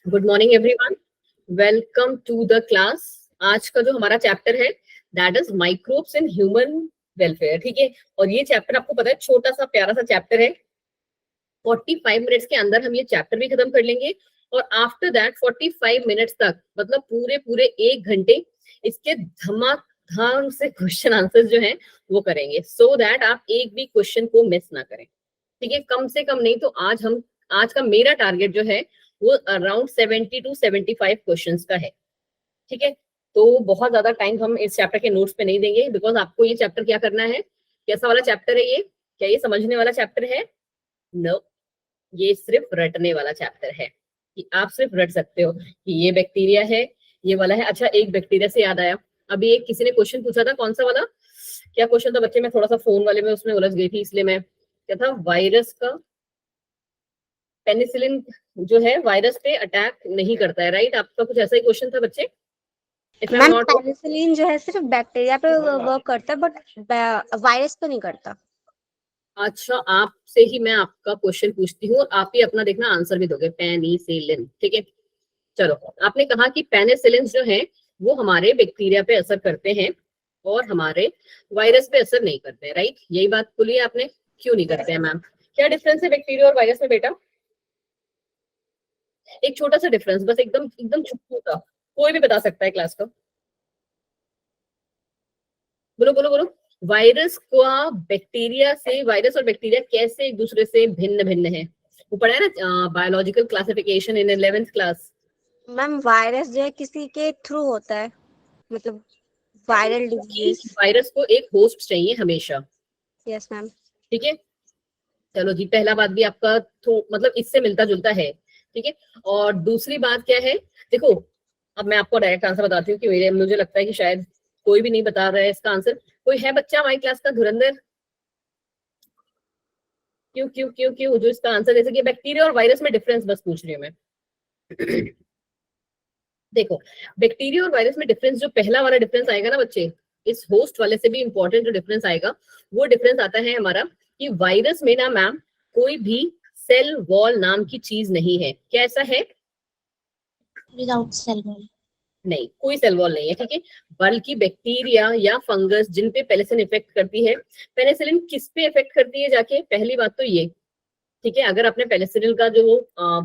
Good morning everyone, welcome to the class. आज का जो हमारा चैप्टर है that is microbes in human welfare. ठीक है, और ये चैप्टर आपको पता है छोटा सा प्यारा सा चैप्टर है। 45 मिनट्स के अंदर हम ये चैप्टर भी खत्म कर लेंगे और आफ्टर दैट 45 मिनट्स तक मतलब पूरे पूरे 1 घंटे इसके धमाधम से क्वेश्चन आंसर जो हैं वो करेंगे, सो दैट आप एक भी क्वेश्चन को मिस ना करें। ठीक है, कम से कम नहीं तो आज का मेरा टारगेट जो है वो अराउंड 70 to 75 क्वेश्चंस का है। ठीक है, तो बहुत ज्यादा टाइम हम इस चैप्टर के नोट्स पे नहीं देंगे, बिकॉज आपको ये चैप्टर क्या करना है। कैसा वाला चैप्टर है ये? क्या ये समझने वाला चैप्टर है? नो, ये सिर्फ रटने वाला चैप्टर है कि आप सिर्फ रट सकते हो कि ये बैक्टीरिया है, ये वाला है। अच्छा, एक बैक्टीरिया से याद आया, अभी एक किसी ने क्वेश्चन पूछा था, कौन सा वाला, क्या क्वेश्चन था बच्चे? मैं थोड़ा सा फोन वाले में उसमें उलझ गई थी, इसलिए मैं, क्या था, वायरस का, पेनिसिलिन जो है वायरस पे अटैक नहीं करता है, राइट? आपका कुछ ऐसा ही क्वेश्चन था बच्चे, if I am ma'am not. Penicillin जो है सिर्फ बैक्टीरिया पे वर्क करता है बट वायरस पे नहीं करता। अच्छा, आपसे ही मैं आपका क्वेश्चन पूछती हूँ और आप ही अपना देखना आंसर भी दोगे। पेनिसिलिन, ठीक है। चलो, आपने कहा कि पेनिसिलिन जो है वो हमारे बैक्टीरिया पे असर करते हैं और हमारे वायरस पे असर नहीं करते हैं, राइट? यही बात बोली है आपने। क्यों नहीं करते हैं मैम? क्या डिफरेंस है बैक्टीरिया और वायरस में बेटा? एक छोटा सा डिफरेंस, बस एकदम एकदम छुट्टू सा, कोई भी बता सकता है क्लास का। बोलो बोलो बोलो। वायरस का बैक्टीरिया से, वायरस और बैक्टीरिया कैसे एक दूसरे से भिन्न भिन्न है? वो पढ़ा है ना, बायोलॉजिकल क्लासिफिकेशन इन 11th क्लास। मैम वायरस जो है किसी के थ्रू होता है, मतलब वायरल डिजीज। वायरस को एक होस्ट चाहिए हमेशा। Yes ma'am. ठीक है, चलो जी, पहला बात भी आपका तो मतलब इससे मिलता जुलता है। ठीक है, और दूसरी बात क्या है, देखो, अब मैं आपको डायरेक्ट आंसर बताती हूँ कि मुझे लगता है कि शायद कोई भी नहीं बता रहा है इसका आंसर। कोई है बच्चा हमारी क्लास का धुरंधर? क्यों क्यों क्यों क्यों जो इसका आंसर दे सके? बैक्टीरिया और वायरस में डिफरेंस बस पूछ रही हूँ मैं। देखो, बैक्टीरिया और वायरस में डिफरेंस, जो पहला वाला डिफरेंस आएगा ना बच्चे, इस होस्ट वाले से भी इंपॉर्टेंट जो डिफरेंस आएगा वो डिफरेंस आता है हमारा कि वायरस में ना मैम कोई भी सेल वॉल नाम की चीज नहीं है। क्या ऐसा है? Without cell wall. नहीं, कोई सेल वॉल नहीं है। ठीक है, बल्कि बैक्टीरिया या फंगस जिन पे पेनिसिलिन इफेक्ट करती है, पेनिसिलिन किस पे इफेक्ट करती है जाके? पहली बात तो ये, ठीक है, अगर आपने पेनिसिलिन का जो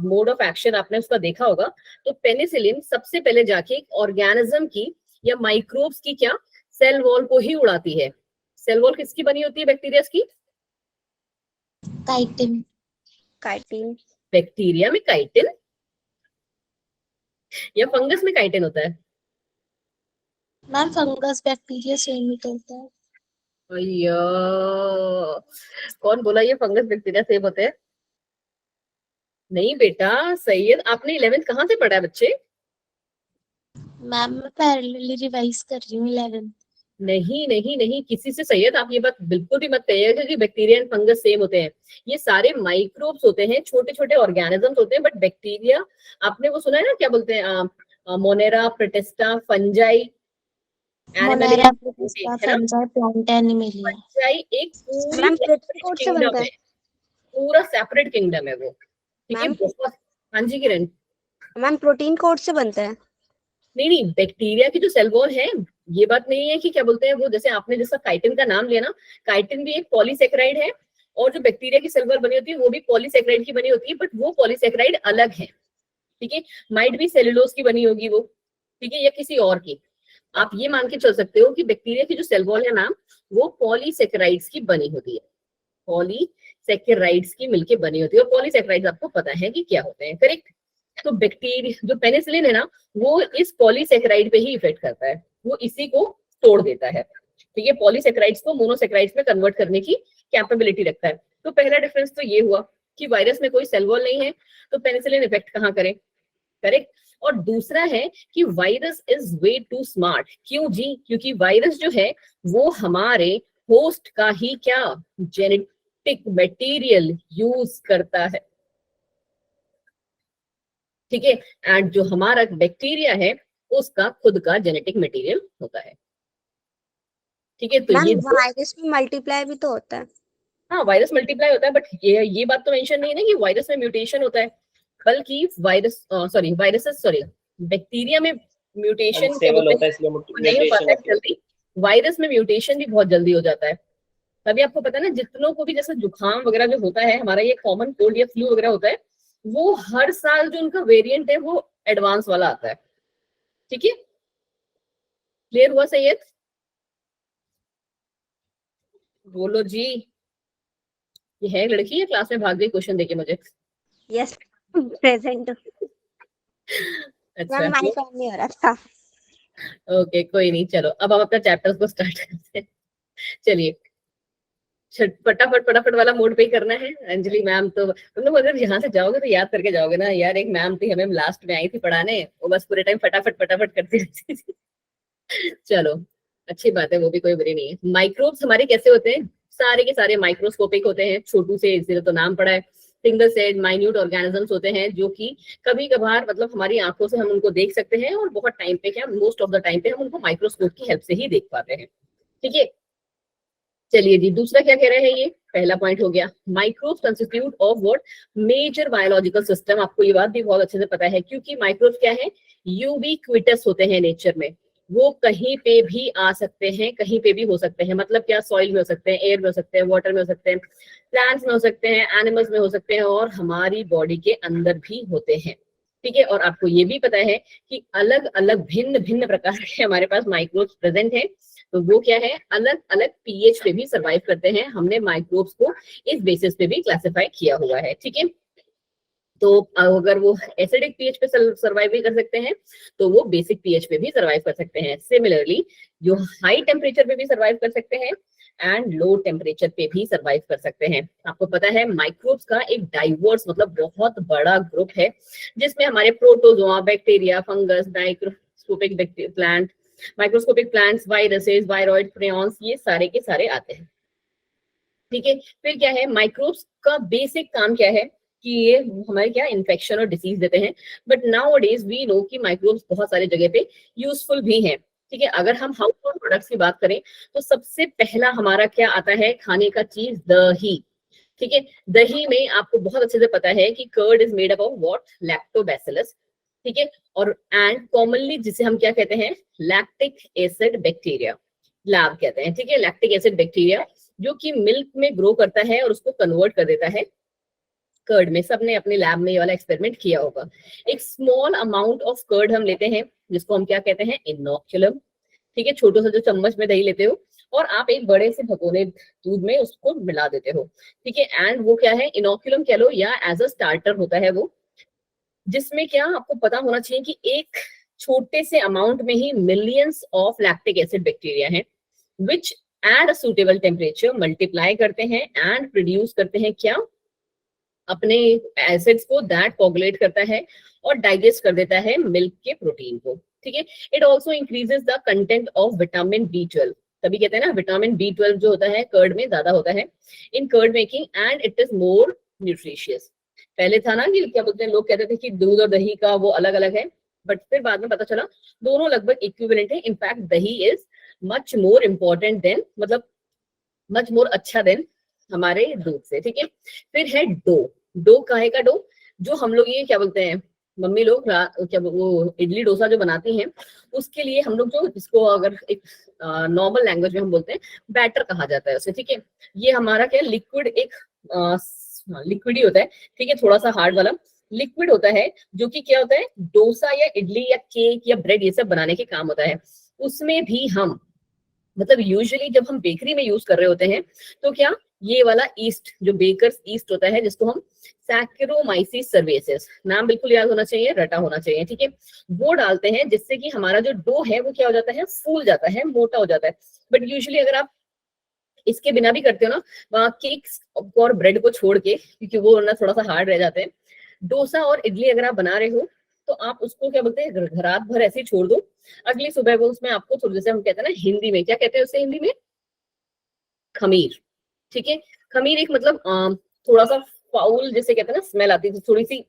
मोड ऑफ एक्शन आपने उसका देखा होगा, तो पेनिसिलिन सबसे पहले जाके एक ऑर्गेनिज्म की या माइक्रोब्स की क्या, सेल वॉल को ही उड़ाती है। सेल वॉल किसकी बनी होती है बैक्टीरिया की? काइटिन। काइटिन। बैक्टीरिया में काइटिन या फंगस में काइटिन होता है? मैम फंगस बैक्टीरिया से ही करता है। अय्या, कौन बोला ये फंगस बैक्टीरिया सेम होते हैं? नहीं बेटा, सैयद, आपने 11th कहाँ से पढ़ा है बच्चे? मैम मैं पैरेलली रिवाइज कर रही हूँ 11। नहीं नहीं नहीं, किसी से सैयद आप ये बात बिल्कुल भी मत कहिएगा कि बैक्टीरिया एंड फंगस सेम होते हैं। ये सारे माइक्रोब्स होते हैं, छोटे छोटे ऑर्गेनिजम्स होते हैं, बट बैक्टीरिया, आपने वो सुना है ना, क्या बोलते हैं, Monera, protista, fungi, Animalia, Monera, protista, है ना? Fungi, plant, Animalia. फंजाई एक पूरी मैम प्रोटीन सेपरेट कोड से किंगडम बनता है, है। पूरा सेपरेट किंगडम है वो। ठीक है, मैम बहुत। हाँ जी किरण। मैम प्रोटीन कोड से बनता है। नहीं नहीं, बैक्टीरिया की जो सेल वॉल है, ये बात नहीं है कि क्या बोलते हैं वो, जैसे आपने जिसका काइटिन का नाम लिया ना, काइटिन भी एक पॉलीसेकेराइड है, और जो बैक्टीरिया की सेल वॉल बनी होती है वो भी पॉलीसेकेराइड की बनी होती है, बट वो पॉलीसेकेराइड अलग है। ठीक है, माइट भी सेलुलोज की बनी होगी वो, ठीक है, या किसी और की। आप ये मान के चल सकते हो कि बैक्टीरिया की जो सेल वॉल है मैम, वो पॉलीसेकेराइड्स की बनी होती है, पॉलीसेकेराइड्स की मिलके बनी होती है, और पॉलीसेकेराइड्स आपको पता है कि क्या होते हैं, करेक्ट? तो बैक्टीरिया जो पेनिसिलिन है ना, वो इस पॉलीसेकेराइड पे ही इफेक्ट करता है, वो इसी को तोड़ देता है। ठीक है, पॉलीसेकेराइड्स को मोनोसेकेराइड्स में कन्वर्ट करने की कैपेबिलिटी रखता है। तो पहला डिफरेंस तो ये हुआ कि वायरस में कोई सेल वॉल नहीं है, तो पेनिसिलिन इफेक्ट कहाँ करे, करेक्ट? और दूसरा है कि virus is way too smart. क्यों जी? क्योंकि वायरस जो है वो हमारे होस्ट का ही क्या, जेनेटिक मटेरियल यूज करता है। ठीक है, एंड जो हमारा बैक्टीरिया है उसका खुद का जेनेटिक मटेरियल होता है। ठीक है, तो मैम ये वायरस में मल्टीप्लाई भी तो होता है। हाँ, वायरस मल्टीप्लाई होता है, बट ये बात तो मेंशन नहीं है ना कि वायरस में म्यूटेशन होता है। बल्कि बैक्टीरिया में म्यूटेशन अनस्टेबल होता है इसलिए नहीं हो पाता म्यूटेशन है होती है। जल्दी, वायरस में म्यूटेशन भी बहुत जल्दी हो जाता है। तभी आपको पता है ना, जितनों को भी जैसे जुकाम वगैरह जो होता है, हमारा ये कॉमन कोल्ड या फ्लू वगैरह होता है, वो हर साल जो उनका वेरिएंट है वो एडवांस वाला आता है। ठीक है, क्लियर हुआ सैयद? बोलो जी। ये है लड़की या क्लास में भाग गई क्वेश्चन देके मुझे? Yes present. अच्छा मैम माइक ऑन नहीं हो रहा था। ओके, कोई नहीं, चलो अब हम अपना चैप्टर को स्टार्ट करते हैं। चलिए, फटाफट फटाफट वाला मोड पे ही करना है। अंजलि मैम तो तुम लोग अगर यहाँ से जाओगे तो याद करके जाओगे ना यार, एक मैम थी हमें लास्ट में आई थी पढ़ाने, वो बस पूरे टाइम फटाफट फटाफट करती रहती थी। चलो, अच्छी बात है, वो भी कोई बुरी नहीं है। माइक्रोब्स हमारे कैसे होते हैं? सारे के सारे माइक्रोस्कोपिक होते हैं, छोटू से, इसलिए तो नाम पड़ा है। सिंगल सेल माइन्यूट ऑर्गेनिजम्स होते हैं, जो कि कभी कभार मतलब हमारी आंखों से हम उनको देख सकते हैं, और बहुत टाइम पे क्या, मोस्ट ऑफ द टाइम पे हम उनको माइक्रोस्कोप की हेल्प से ही देख पाते हैं। ठीक है, चलिए जी, दूसरा क्या कह रहे हैं? ये पहला पॉइंट हो गया, microbes constitute of what, major biological system. आपको ये बात भी बहुत अच्छे से पता है, क्योंकि माइक्रोब्स क्या है, यूबिक्विटस होते हैं नेचर में। वो कहीं पे भी आ सकते हैं, कहीं पे भी हो सकते हैं। मतलब क्या, सॉइल में हो सकते हैं, एयर में हो सकते हैं, वाटर में हो सकते हैं, प्लांट्स में हो सकते हैं, एनिमल्स में हो सकते हैं, और हमारी बॉडी के अंदर भी होते हैं। ठीक है, और आपको ये भी पता है कि अलग अलग भिन्न भिन्न प्रकार के हमारे पास माइक्रोब्स प्रेजेंट हैं। तो वो क्या है, अलग अलग पीएच पे भी सरवाइव करते हैं। हमने माइक्रोब्स को इस बेसिस पे भी क्लासिफाई किया हुआ है। ठीक है, तो अगर वो एसिडिक पीएच पे सरवाइव भी कर सकते हैं, तो वो बेसिक पीएच पे भी सरवाइव कर सकते हैं। सिमिलरली जो हाई टेम्परेचर पे भी सरवाइव कर सकते हैं, एंड लो टेम्परेचर पे भी सरवाइव कर सकते हैं। आपको पता है माइक्रोब्स का एक डाइवर्स मतलब बहुत बड़ा ग्रुप है, जिसमें हमारे protozoa, bacteria, fungus, microscopic plant, microscopic plants, viruses, viroid, prions, ये सारे के सारे आते हैं। ठीक है, फिर क्या है, माइक्रोब्स का बेसिक काम क्या है कि ये हमारे क्या, इन्फेक्शन और डिसीज देते हैं। But nowadays we know कि माइक्रोब्स बहुत सारी जगह पे यूजफुल भी हैं। ठीक है, अगर हम हाउस होल्ड प्रोडक्ट्स की बात करें, तो सबसे पहला हमारा क्या आता है खाने का चीज, दही। ठीक है, दही में आपको बहुत अच्छे से पता है कि curd is made up of what, lactobacillus. ठीक है, और एंड कॉमनली जिसे हम क्या कहते हैं, लैक्टिक एसिड बैक्टीरिया, लैब कहते हैं। ठीक है, लैक्टिक एसिड बैक्टीरिया जो कि मिल्क में ग्रो करता है और उसको कन्वर्ट कर देता है कर्ड में। सबने अपने लैब में ये वाला एक्सपेरिमेंट किया होगा। एक स्मॉल अमाउंट ऑफ कर्ड हम लेते हैं, जिसको हम क्या कहते हैं, इनोक्युलम। ठीक है, छोटा सा जो चम्मच में दही लेते हो, और आप एक बड़े से भगोने दूध में उसको मिला देते हो। ठीक है, एंड वो क्या है, इनोक्युलम कह लो या एज अ स्टार्टर होता है वो, जिसमें क्या आपको पता होना चाहिए कि एक छोटे से अमाउंट में ही millions of lactic acid bacteria हैं, which at a suitable temperature multiply करते हैं एंड प्रोड्यूस करते हैं क्या, अपने एसिड्स को, दैट कोगुलेट करता है और डाइजेस्ट कर देता है मिल्क के प्रोटीन को। ठीक है, it also increases the content of vitamin B12। तभी कहते हैं ना, विटामिन B12 जो होता है कर्ड में ज्यादा होता है in curd making, and it is more nutritious. पहले था ना कि क्या बोलते हैं, लोग कहते थे कि दूध और दही का वो अलग अलग है, बट फिर बाद में पता चला दोनों लगभग इक्विवेलेंट है। इनफैक्ट दही is much more important then, मतलब मच मोर अच्छा देन हमारे दूध से। ठीक है, फिर है डो। डो काहे का डो, जो हम लोग ये क्या बोलते हैं, मम्मी लोग क्या वो इडली डोसा जो बनाती हैं, उसके लिए हम लोग जो इसको अगर एक नॉर्मल लैंग्वेज में हम बोलते हैं, बैटर कहा जाता है उसे। ठीक है, ये हमारा क्या, लिक्विड एक लिक्विड ही होता है। ठीक है, थोड़ा सा हार्ड वाला लिक्विड होता है, जो कि क्या होता है, डोसा या इडली या केक या ब्रेड ये सब बनाने के काम होता है। उसमें भी हम मतलब यूजुअली जब हम बेकरी में यूज कर रहे होते हैं, तो क्या, ये वाला ईस्ट जो बेकर्स ईस्ट होता है, जिसको हम सैक्रोमाइसिस सर्वेसिस, नाम बिल्कुल याद होना चाहिए, रटा होना चाहिए। ठीक है, वो डालते हैं जिससे कि हमारा जो डो है वो क्या हो जाता है, फूल जाता है, मोटा हो जाता है। बट यूजुअली अगर आप इसके बिना भी करते हो ना, वहाँ केक्स और ब्रेड को छोड़ के, क्योंकि वो ना थोड़ा सा हार्ड रह जाते हैं, डोसा और इडली अगर आप बना रहे हो, तो आप उसको क्या बोलते हैं, रात भर ऐसे ही छोड़ दो, अगली सुबह वो उसमें आपको थोड़ी, जैसे हम कहते हैं ना हिंदी में, क्या कहते हैं उसे हिंदी में, खमीर। ठीक है, खमीर एक मतलब थोड़ा सा फाउल जिसे कहते हैं ना, स्मेल आती है, थोड़ी सी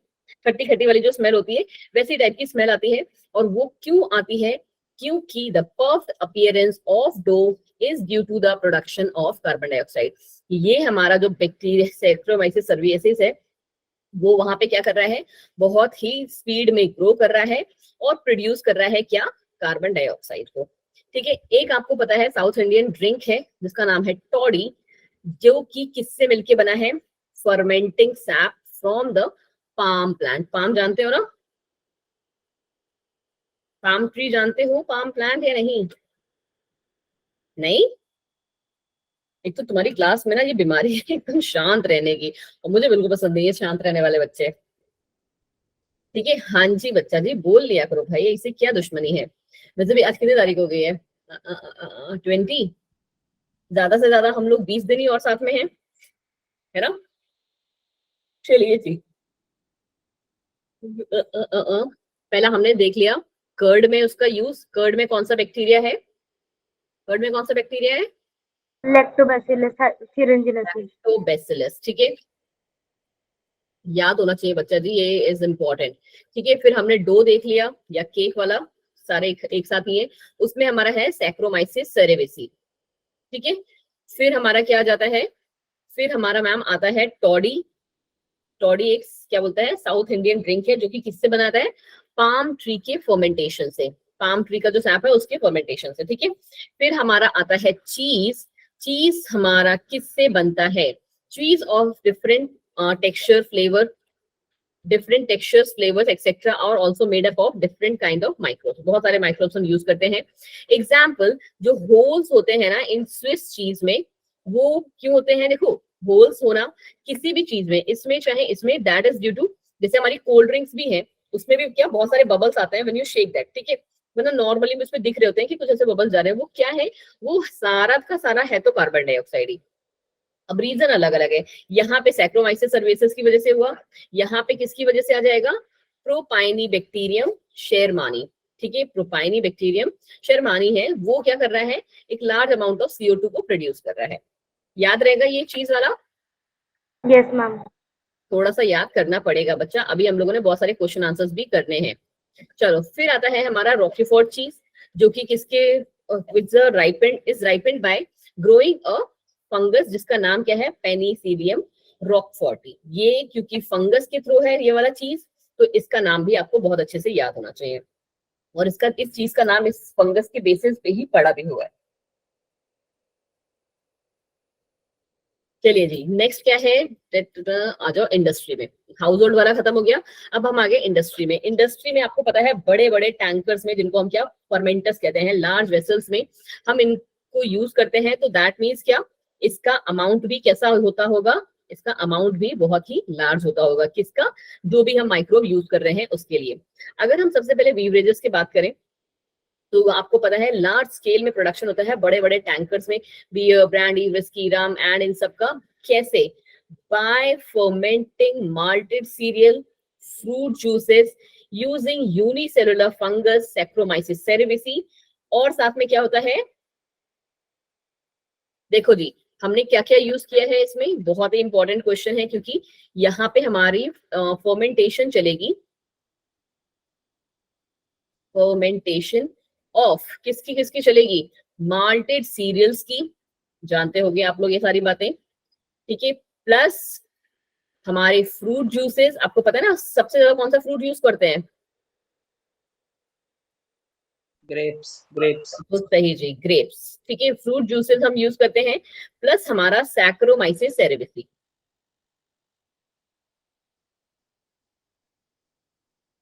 खट्टी खट्टी वाली जो स्मेल होती है, वैसी टाइप की स्मेल आती है। और वो क्यों आती है, क्योंकि the perfect appearance of dough is due to the production of carbon dioxide. ये हमारा जो बैक्टीरिया सैक्रोमाइसिस सर्विसेस है, वो वहां पे क्या कर रहा है, बहुत ही स्पीड में ग्रो कर रहा है और प्रोड्यूस कर रहा है क्या, कार्बन डाइऑक्साइड को। ठीक है, एक आपको पता है साउथ इंडियन ड्रिंक है जिसका नाम है टॉडी, जो कि किससे मिलके बना है, fermenting SAP from the palm plant. Palm जानते हो ना, पाम ट्री जानते हो, पाम प्लांट या नहीं? नहीं, एक तो तुम्हारी क्लास में ना ये बीमारी है एकदम शांत रहने की, और मुझे बिल्कुल पसंद नहीं है शांत रहने वाले बच्चे। ठीक है, हाँ जी बच्चा जी बोल लिया करो भाई, इससे क्या दुश्मनी है। वैसे भी आज कितनी तारीख हो गई है, 20। ज्यादा से ज्यादा हम लोग 20 दिन ही और साथ में हैं, है ना। चलिए जी, पहला हमने देख लिया कर्ड में उसका यूज। कर्ड में कौन सा बैक्टीरिया है, कर्ड में कौन सा बैक्टीरिया है, लैक्टोबैसिलस सीरेंजिनेसिस। तो बेसिलस। ठीक है, याद होना चाहिए बच्चा जी, ये इज इम्पोर्टेंट। ठीक है, फिर हमने डो देख लिया या केक वाला, सारे एक साथ ही है। उसमें हमारा है सैक्रोमाइसिस सेरेविसी। ठीक है, फिर हमारा क्या आ जाता है, फिर हमारा मैम आता है टॉडी। टॉडी एक क्या बोलता है, साउथ इंडियन ड्रिंक है जो कि किससे बनाता है, पाम ट्री के फर्मेंटेशन से, पाम ट्री का जो सैप है उसके फर्मेंटेशन से। ठीक है, फिर हमारा आता है चीज। चीज हमारा किससे बनता है, cheese of different texture flavour, different textures flavours etcetera और also made up of different kind of microbes. बहुत सारे माइक्रोब्स हम यूज करते हैं। एग्जाम्पल, जो होल्स होते हैं ना इन स्विस चीज में, वो क्यों होते हैं, देखो होल्स होना किसी भी चीज में, इसमें चाहे इसमें, दैट इज ड्यू टू, जैसे हमारी कोल्ड ड्रिंक्स भी है, उसमें भी क्या बहुत सारे बबल्स आते हैं व्हेन यू शेक दैट। ठीक है, मतलब नॉर्मली में उसमें दिख रहे होते हैं कि कुछ ऐसे बबल्स जा रहे हैं, वो क्या है, वो सारा का सारा है तो कार्बन डाइऑक्साइड ही। अब रीजन अलग अलग है, यहाँ पे सैक्रोमाइसिस सर्विसेज की वजह से हुआ, यहाँ पे किसकी वजह से आ जाएगा, प्रोपाइनी बैक्टीरियम शेरमानी। ठीक है, प्रोपाइनी बैक्टीरियम शेरमानी है, वो क्या कर रहा है, एक लार्ज अमाउंट ऑफ CO2 को प्रोड्यूस कर रहा है। याद रहेगा ये चीज वाला, यस मैम। थोड़ा सा याद करना पड़ेगा बच्चा, अभी हम लोगों ने बहुत सारे क्वेश्चन आंसर्स भी करने हैं। चलो फिर आता है हमारा रॉकीफोर्ड चीज, जो कि किसके, is ripened bye growing a fungus जिसका नाम क्या है, पेनिसिलियम रॉकफोर्टी। ये क्योंकि फंगस के थ्रू है ये वाला चीज, तो इसका नाम भी आपको बहुत अच्छे से याद होना चाहिए, और इसका, इस चीज का नाम इस फंगस के बेसिस पे ही पड़ा भी हुआ है। चलिए जी, नेक्स्ट क्या है, आ जाओ इंडस्ट्री में। हाउस होल्ड वाला खत्म हो गया, अब हम आगे इंडस्ट्री में। इंडस्ट्री में आपको पता है बड़े बड़े टैंकर्स में, जिनको हम क्या फर्मेंटर्स कहते हैं, लार्ज वेसल्स में हम इनको यूज करते हैं, तो दैट मीन्स क्या, इसका अमाउंट भी कैसा होता होगा, इसका अमाउंट भी बहुत ही लार्ज होता होगा, किसका, जो भी हम माइक्रोब यूज कर रहे हैं उसके लिए। अगर हम सबसे पहले बीवरेजेस की बात करें, तो आपको पता है लार्ज स्केल में प्रोडक्शन होता है बड़े बड़े टैंकर्स में, beer, brandy, whisky, rum and इन सब का। कैसे, by fermenting malted cereal, fruit juices, using unicellular fungus saccharomyces cerevisiae. और साथ में क्या होता है, देखो जी, हमने क्या क्या यूज किया है इसमें, बहुत ही इंपॉर्टेंट क्वेश्चन है, क्योंकि यहाँ पे हमारी फर्मेंटेशन चलेगी, फर्मेंटेशन ऑफ किसकी किसकी चलेगी, माल्टेड सीरियल्स की, जानते होंगे आप लोग ये सारी बातें। ठीक है, प्लस हमारे फ्रूट जूसेस, आपको पता है ना सबसे ज्यादा कौन सा फ्रूट यूज करते हैं, ग्रेप्स ग्रेप्स। तो सही जी, ग्रेप्स। ठीक है, फ्रूट जूसेस हम यूज करते हैं, प्लस हमारा सैक्रोमाइसिस सेरेविसी।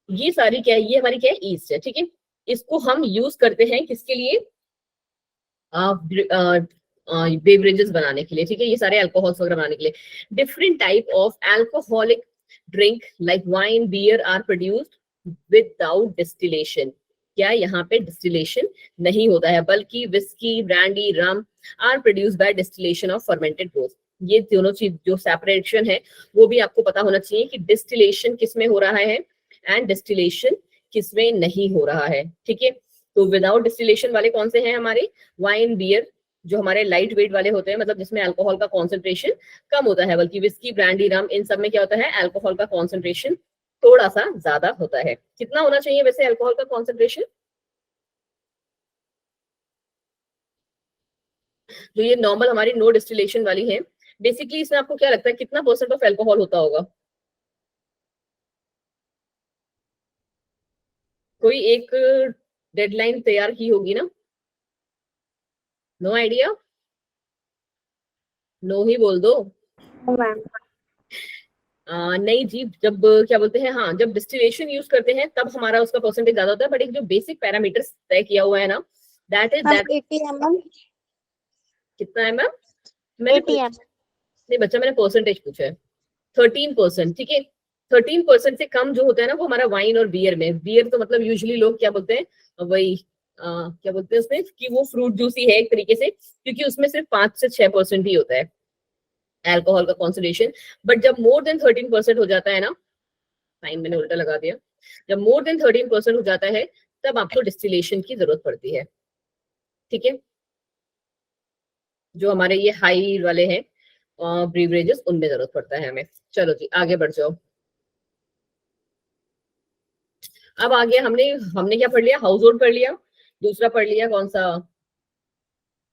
ये सारी क्या है, ये हमारी क्या है, ईस्ट है। ठीक है, इसको हम यूज करते हैं किसके लिए, बेवरेजेस बनाने के लिए। ठीक है, ये सारे अल्कोहल्स वगैरह बनाने के लिए। Different type of alcoholic drink like wine, beer are produced without distillation. क्या यहाँ पे डिस्टिलेशन नहीं होता है, बल्कि whisky, brandy, rum are produced by distillation of fermented growth. ये दोनों चीज जो सेपरेशन है वो भी आपको पता होना चाहिए कि डिस्टिलेशन किसमें हो रहा है एंड डिस्टिलेशन किसमें नहीं हो रहा है। ठीक है, तो विदाउट डिस्टिलेशन वाले कौन से हैं हमारे, वाइन, बियर, जो हमारे लाइट वेट वाले होते हैं, मतलब जिसमें अल्कोहल का कॉन्सेंट्रेशन कम होता है, बल्कि विस्की, ब्रांडी, रम, इन सब में क्या होता है, अल्कोहल का कॉन्सेंट्रेशन थोड़ा सा ज्यादा होता है। कितना होना चाहिए वैसे अल्कोहल का कॉन्सेंट्रेशन, जो ये नॉर्मल हमारी नो डिस्टिलेशन वाली है, बेसिकली इसमें आपको क्या लगता है कितना परसेंट ऑफ अल्कोहल होता होगा, कोई एक डेडलाइन तैयार की होगी ना? No idea? नो ही बोल दो। मैम नहीं जी, जब क्या बोलते हैं, हाँ, जब डिस्टिलेशन यूज करते हैं तब हमारा उसका परसेंटेज ज्यादा होता है, बट एक जो बेसिक पैरामीटर्स तय किया हुआ है ना, दैट इज दैट। 80 mm। कितना है मैम? मैंने 80 mm। नहीं बच्चा, मैंने परसेंटेज पूछा है। 13%, ठीक है। 13% से कम जो होता है ना, वो हमारा वाइन और बियर में, बियर तो मतलब यूजुअली लोग क्या बोलते हैं, वही क्या बोलते हैं उसमें, कि वो फ्रूट जूसी है एक तरीके से, क्योंकि उसमें सिर्फ 5 से 6% ही होता है अल्कोहल का कॉन्सेंट्रेशन। बट जब मोर देन 13% हो जाता है ना, साइन मैंने उल्टा लगा दिया, जब मोर देन 13% हो जाता है तब आपको डिस्टिलेशन की जरूरत पड़ती है, ठीक है। जो हमारे ये हाई वाले हैं ब्रीवरेजेस, उनमें जरूरत पड़ता है हमें। चलो जी आगे बढ़ जाओ। अब आगे हमने हमने क्या पढ़ लिया? हाउस होल्ड पढ़ लिया, दूसरा पढ़ लिया कौन सा?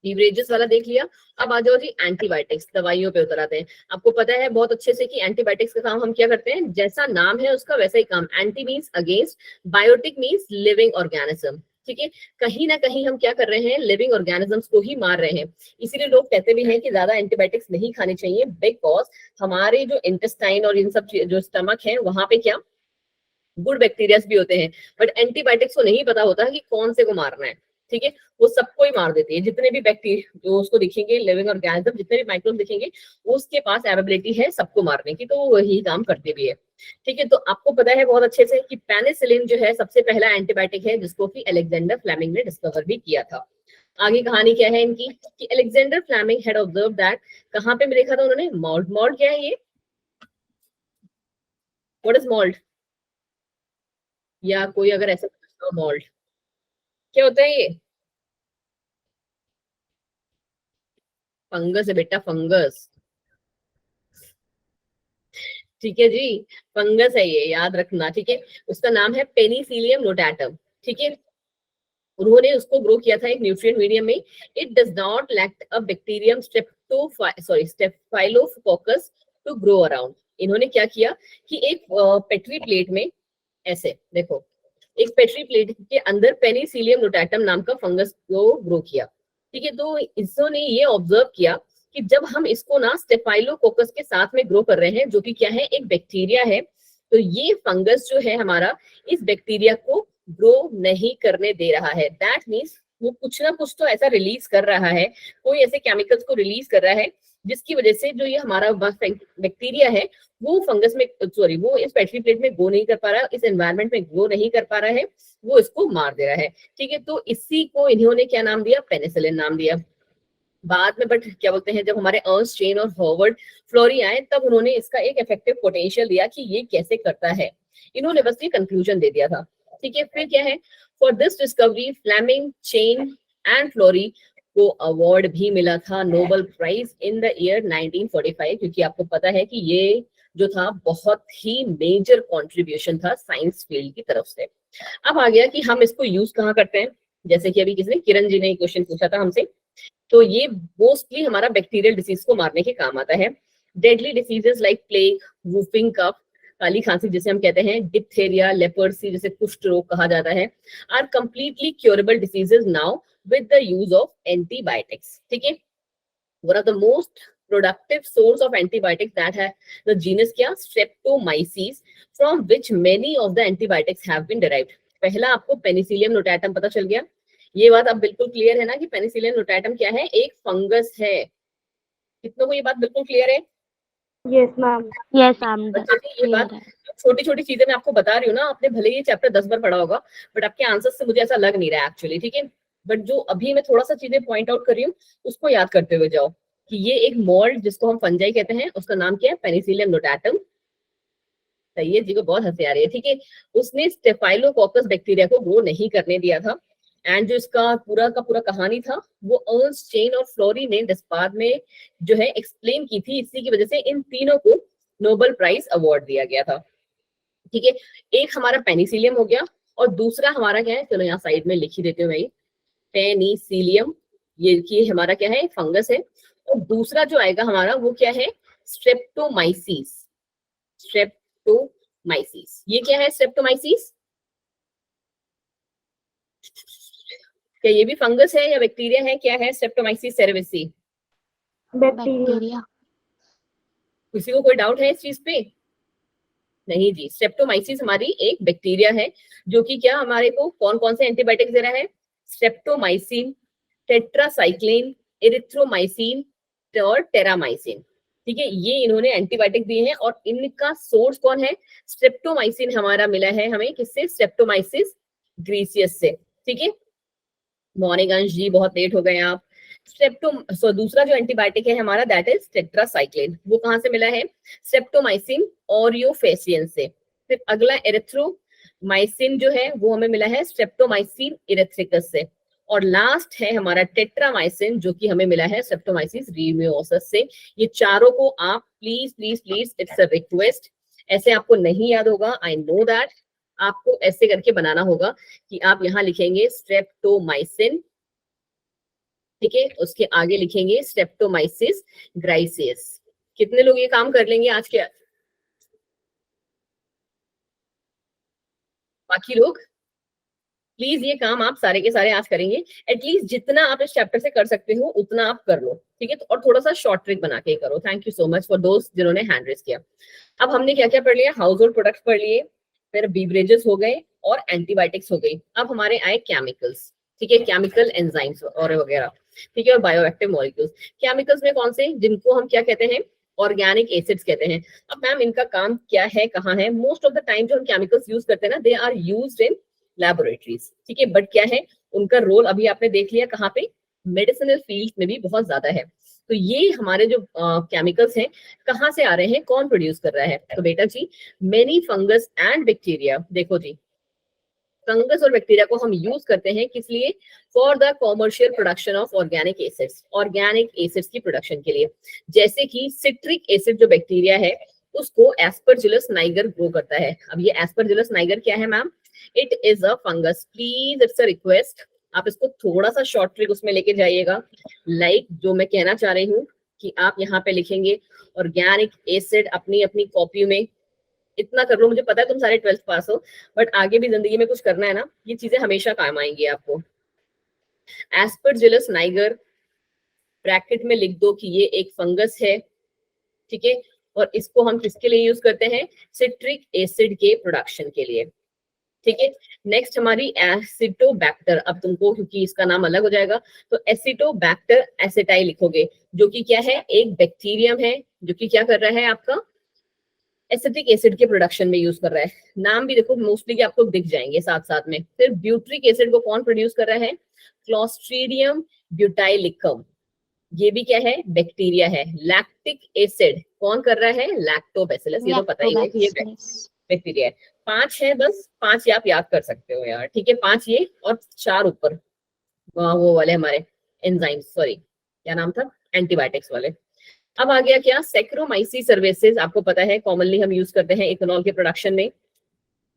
लीवरेजेस वाला देख लिया। अब आ जाओ जी एंटीबायोटिक्स, दवाइयों पे उतर आते हैं। आपको पता है बहुत अच्छे से कि एंटीबायोटिक्स का काम हम क्या करते हैं, जैसा नाम है उसका वैसा ही काम। Anti means against, biotic means living organism, ठीक है। कहीं ना कहीं हम क्या कर रहे हैं, लिविंग ऑर्गेनिजम्स को ही मार रहे हैं। इसीलिए लोग कहते भी हैं कि ज्यादा एंटीबायोटिक्स नहीं खाने चाहिए, बिकॉज हमारे जो इंटेस्टाइन और इन सब जो स्टमक है वहां पे क्या गुड बैक्टीरियाज भी होते हैं, बट एंटीबायोटिक्स को नहीं पता होता है कि कौन से को मारना है, ठीक है। वो सबको ही मार देती है, जितने भी बैक्टीरिया जो उसको दिखेंगे, लिविंग ऑर्गेनिज्म जितने भी माइक्रोब दिखेंगे, उसके पास एबिलिटी है सबको मारने की, तो वही काम करते भी है, ठीक है। तो आपको पता है बहुत अच्छे से कि पेनिसिलिन जो है सबसे पहला एंटीबायोटिक है, जिसको कि अलेक्जेंडर फ्लेमिंग ने डिस्कवर भी किया था। आगे कहानी क्या है इनकी, कि Alexander Fleming had observe that, कहां पे देखा था उन्होंने? मॉल्ट। मॉल्ट क्या है ये? What is malt? या कोई अगर ऐसा मॉल्ट क्या होता है ये? फंगस है बेटा, फंगस, ठीक है जी। फंगस है ये, याद रखना, ठीक है। उसका नाम है पेनिसिलियम नोटाटम, ठीक है। उन्होंने उसको ग्रो किया था एक न्यूट्रिएंट मीडियम में। It does not lack a bacterium staphylococcus to grow around. इन्होंने क्या किया कि एक पेट्री प्लेट में, ऐसे देखो, एक पेट्री प्लेट के अंदर पेनिसिलियम नोटाटम नाम का फंगस को ग्रो किया, ठीक है। तो इसने ये ऑब्जर्व किया कि जब हम इसको ना स्टेफाइलोकोकस के साथ में ग्रो कर रहे हैं, जो कि क्या है, एक बैक्टीरिया है, तो ये फंगस जो है हमारा इस बैक्टीरिया को ग्रो नहीं करने दे रहा है। दैट मीन्स वो कुछ ना कुछ तो ऐसा रिलीज कर रहा है, कोई ऐसे केमिकल्स को रिलीज कर रहा है, जिसकी वजह से जो ये हमारा बैक्टीरिया है वो फंगस में, सॉरी, वो इस पेट्री प्लेट में ग्रो नहीं कर पा रहा, इस एनवायरनमेंट में ग्रो नहीं कर पा रहा है, वो इसको मार दे रहा है, ठीक है। तो इसी को इन्होंने क्या नाम दिया? पेनिसिलिन नाम दिया। बाद में बट क्या बोलते हैं, जब हमारे अर्न्स्ट चेन और हॉवर्ड फ्लोरी आए, तब उन्होंने इसका एक इफेक्टिव पोटेंशियल दिया कि ये कैसे करता है। इन्होंने बस ये कंक्लूजन दे दिया था, ठीक है। फिर क्या है, for this discovery Fleming, Chain and Florey को अवार्ड भी मिला था, Nobel prize in the year 1945, क्योंकि आपको पता है कि ये जो था बहुत ही मेजर कंट्रीब्यूशन था साइंस फील्ड की तरफ से। अब आ गया कि हम इसको यूज कहाँ करते हैं, जैसे कि अभी किसी ने, किरण जी ने क्वेश्चन पूछा था हमसे, तो ये मोस्टली हमारा बैक्टीरियल डिसीज को मारने के काम आता है। Deadly diseases like plague, whooping cough, काली खांसी जिसे हम कहते हैं, डिप्थेरिया, लेपर्सी जिसे कुष्ठ रोग कहा जाता है, are completely curable diseases now with the use of antibiotics, ठीक है। One of the most productive source of antibiotics that है द जीनस क्या, streptomyces, from which many of the antibiotics have been derived. पहला आपको Penicillium notatum पता चल गया, ये बात अब बिल्कुल क्लियर है ना कि पेनिसिलियम नोटाटम क्या है, एक फंगस है। कितनों को ये बात बिल्कुल क्लियर है? Yes ma'am. यस मैम, बच्चे जी ये बात, छोटी छोटी चीजें मैं आपको बता रही हूँ ना, आपने भले ही चैप्टर 10 बार पढ़ा होगा, बट आपके आंसर से मुझे ऐसा लग नहीं रहा है एक्चुअली, ठीक है। बट जो अभी मैं थोड़ा सा चीजें पॉइंट आउट कर रही हूँ, उसको याद करते हुए जाओ कि ये एक मोल्ड जिसको हम फंजाई कहते हैं, उसका नाम क्या है? Penicillium notatum. सही है जी, को बहुत हंसी आ रही है, ठीक है। उसने स्टेफाइलोकोकस बैक्टीरिया को ग्रो नहीं करने दिया था। एंड जो इसका पूरा का पूरा कहानी था, वो अर्न्स्ट चेन और फ्लोरी ने बाद में जो है एक्सप्लेन की थी, इसी की वजह से इन तीनों को नोबेल प्राइज अवार्ड दिया गया था, ठीक है। एक हमारा पेनिसिलियम हो गया, और दूसरा हमारा क्या है, चलो यहाँ साइड में लिख ही देते हो भाई, पेनिसिलियम, ये हमारा क्या है, फंगस है। और दूसरा जो आएगा हमारा वो क्या है, स्ट्रेप्टोमाइसीस। स्ट्रेप्टोमाइसीस, ये क्या है स्ट्रेप्टोमाइसीस? क्या ये भी फंगस है या बैक्टीरिया है? क्या है? Streptomyces cerevisiae. बैक्टीरिया। किसी को कोई डाउट है इस चीज पे? नहीं जी, स्ट्रेप्टोमाइसिस हमारी एक बैक्टीरिया है जो कि क्या हमारे को कौन कौन से एंटीबायोटिक्स दे रहा है? स्ट्रेप्टोमाइसिन, टेट्रासाइक्लिन, एरिथ्रोमाइसिन और टेरामाइसिन। ठीक है, ये इन्होंने एंटीबायोटिक दिए हैं और इनका सोर्स कौन है? स्ट्रेप्टोमाइसिन हमारा मिला है हमें किससे? स्ट्रेप्टोमाइसिस ग्रीसियस से। ठीक है, मॉर्निंग अंश जी बहुत लेट हो गए आप। दूसरा जो एंटीबायोटिक है हमारा दैट इज टेट्रासाइक्लिन, वो कहां से मिला है? स्ट्रेप्टोमाइसिन ऑरियोफेसियन से। फिर अगला एरिथ्रोमाइसिन जो है वो हमें मिला है स्ट्रेप्टोमाइसिन इरेथ्रिकस से। और लास्ट है हमारा टेट्रामाइसिन जो कि हमें मिला है स्ट्रेप्टोमाइसिस रिमियोसस से। ये चारों को आप please please please, it's a request, ऐसे आपको नहीं याद होगा, आई नो दैट, आपको ऐसे करके बनाना होगा कि आप यहाँ लिखेंगे स्ट्रेप्टोमाइसिन, ठीक है, उसके आगे लिखेंगे स्ट्रेप्टोमाइसिस ग्राइसियस। कितने लोग ये काम कर लेंगे आज के? बाकी लोग प्लीज ये काम आप सारे के सारे आज करेंगे। एटलीस्ट जितना आप इस चैप्टर से कर सकते हो उतना आप कर लो, ठीक है, और थोड़ा सा शॉर्ट ट्रिक बना के करो। Thank you so much for दोस्त जिन्होंने हैंड रेज किया। अब हमने क्या क्या पढ़ लिया? हाउस होल्ड प्रोडक्ट्स पढ़ लिए, फिर बीवरेजेस हो गए और एंटीबायोटिक्स हो गई। अब हमारे आए केमिकल्स, ठीक है, केमिकल एंजाइम्स और वगैरह, ठीक है, और बायोएक्टिव मॉलिक्यूल्स। केमिकल्स में कौन से? जिनको हम क्या कहते हैं? ऑर्गेनिक एसिड्स कहते हैं। अब मैम इनका काम क्या है, कहाँ है? मोस्ट ऑफ द टाइम जो हम केमिकल्स यूज करते हैं ना, they are used in laboratories, ठीक है, बट क्या है उनका रोल? अभी आपने देख लिया कहाँ पे? मेडिसिनल फील्ड में भी बहुत ज्यादा है। तो ये हमारे जो केमिकल्स हैं कहाँ से आ रहे हैं, कौन प्रोड्यूस कर रहा है? तो बेटा जी, मेनी फंगस एंड बैक्टीरिया, देखो जी, फंगस और बैक्टीरिया को हम यूज करते हैं किस लिए? For the commercial production of organic acids, organic acids की प्रोडक्शन के लिए। जैसे कि सिट्रिक एसिड जो बैक्टीरिया है उसको एस्परजिलस नाइगर ग्रो करता है। अब ये एस्परजिलस नाइगर क्या है ma'am? It is a fungus. Please it's a request, आप इसको थोड़ा सा शॉर्ट ट्रिक उसमें लेके जाइएगा। लाइक जो मैं कहना चाह रही हूँ कि आप यहाँ पे लिखेंगे ऑर्गेनिक एसिड अपनी अपनी कॉपी में। इतना कर लो, मुझे पता है तुम सारे 12th पास हो, बट आगे भी जिंदगी में कुछ करना है ना, ये चीजें हमेशा काम आएंगी आपको। एस्परजिलस नाइगर ब्रैकेट में लिख दो कि ये एक फंगस है, ठीक है, और इसको हम किसके लिए यूज करते हैं? सिट्रिक एसिड के प्रोडक्शन के लिए, ठीक है। नेक्स्ट हमारी एसिटोबैक्टर। अब तुमको क्योंकि इसका नाम अलग हो जाएगा तो एसिटोबैक्टर एसिटाई लिखोगे, जो कि क्या है? एक बैक्टीरियम है जो कि क्या कर रहा है? आपका एसिटिक एसिड के प्रोडक्शन में यूज कर रहा है। नाम भी देखो मोस्टली आपको दिख जाएंगे साथ साथ में। फिर ब्यूट्रिक एसिड को कौन प्रोड्यूस कर रहा है? क्लोस्ट्रीडियम ब्यूटाइलिकम, ये भी क्या है? बैक्टीरिया है। लैक्टिक एसिड कौन कर रहा है? लैक्टोबैसिलस, ये तो पता ही है कि ये बैक्टीरिया है। 5 है, बस 5 आप याद कर सकते हो यार, ठीक है, 5 ये और 4 ऊपर वो वाले हमारे एंजाइम, सॉरी क्या नाम था? एंटीबायोटिक्स वाले। अब आ गया क्या? सैक्रोमाइसिस सर्विसेज, आपको पता है कॉमनली हम यूज करते हैं इथेनॉल के प्रोडक्शन में।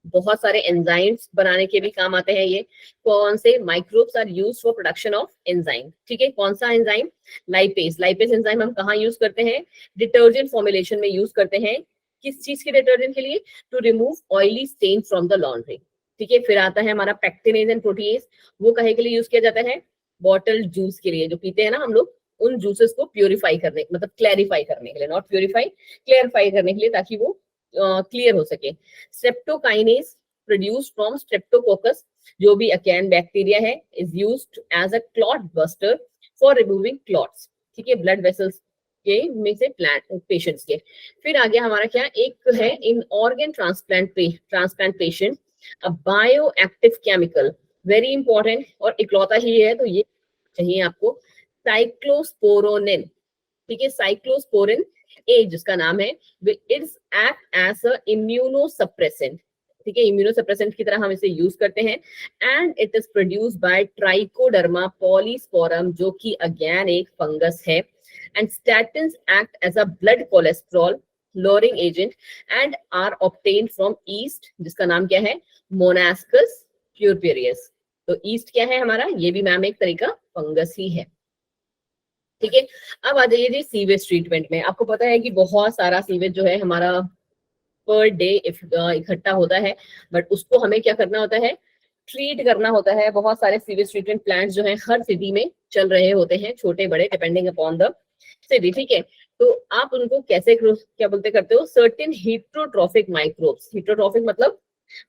बहुत सारे एंजाइम्स बनाने के भी काम आते हैं ये। कौन से? Microbes are used for production of enzyme, ठीक है। कौन सा एंजाइम? लाइपेज। लाइपेज एंजाइम हम कहाँ यूज करते हैं? डिटर्जेंट फॉर्मुलेशन में यूज करते हैं। किस चीज के डिटर्जेंट के लिए? To remove oily stain from the laundry, ठीक है। फिर आता है हमारा पेक्टिनेज एंड प्रोटीएज, वो कहे के लिए यूज किया जाता है? बॉटल जूस के लिए, जो पीते हैं ना हम लोग, उन जूसेस को प्योरीफाई करने, मतलब क्लैरिफाई करने के लिए, नॉट प्योरीफाई, क्लियरिफाई करने के लिए, ताकि वो क्लियर हो सके। स्ट्रेप्टोकाइनेज प्रोड्यूस्ड फ्रॉम स्ट्रेप्टोकोकस, जो भी अकैन बैक्टीरिया है, is used as a clot buster for removing clots, ठीक है, ब्लड वेसल्स के में से प्लांट पेशेंट्स के। फिर आ गया हमारा क्या? एक है in organ transplant patient, a bio active chemical, very important, और इकलौता ही है तो ये चाहिए आपको, साइक्लोस्पोरोनिन, ठीक है, साइक्लोस्पोरिन ए जिसका नाम है, it's act as a immunosuppressant, ठीक है, इम्यूनोसप्रेसेंट की तरह हम इसे यूज करते हैं। And it is produced by trichoderma polysporum, जो कि अगेन एक फंगस है। And statins act as a blood cholesterol lowering agent and are obtained from yeast, जिसका नाम क्या है? Monascus purpureus. तो ईस्ट क्या है हमारा? ये भी मैम एक तरीका फंगस ही है, ठीक है। अब आ जाइए जी सीवेज ट्रीटमेंट में। आपको पता है कि बहुत सारा सीवेज जो है हमारा पर डे इकट्ठा होता है, बट उसको हमें क्या करना होता है? ट्रीट करना होता है। बहुत सारे सीवेज ट्रीटमेंट प्लांट्स जो हैं हर सिटी में चल रहे होते हैं, छोटे बड़े डिपेंडिंग अपॉन द सिटी, ठीक है। तो आप उनको कैसे क्या बोलते करते हो, सर्टेन हेट्रोट्रॉफिक माइक्रोब्स, हेट्रोट्रॉफिक मतलब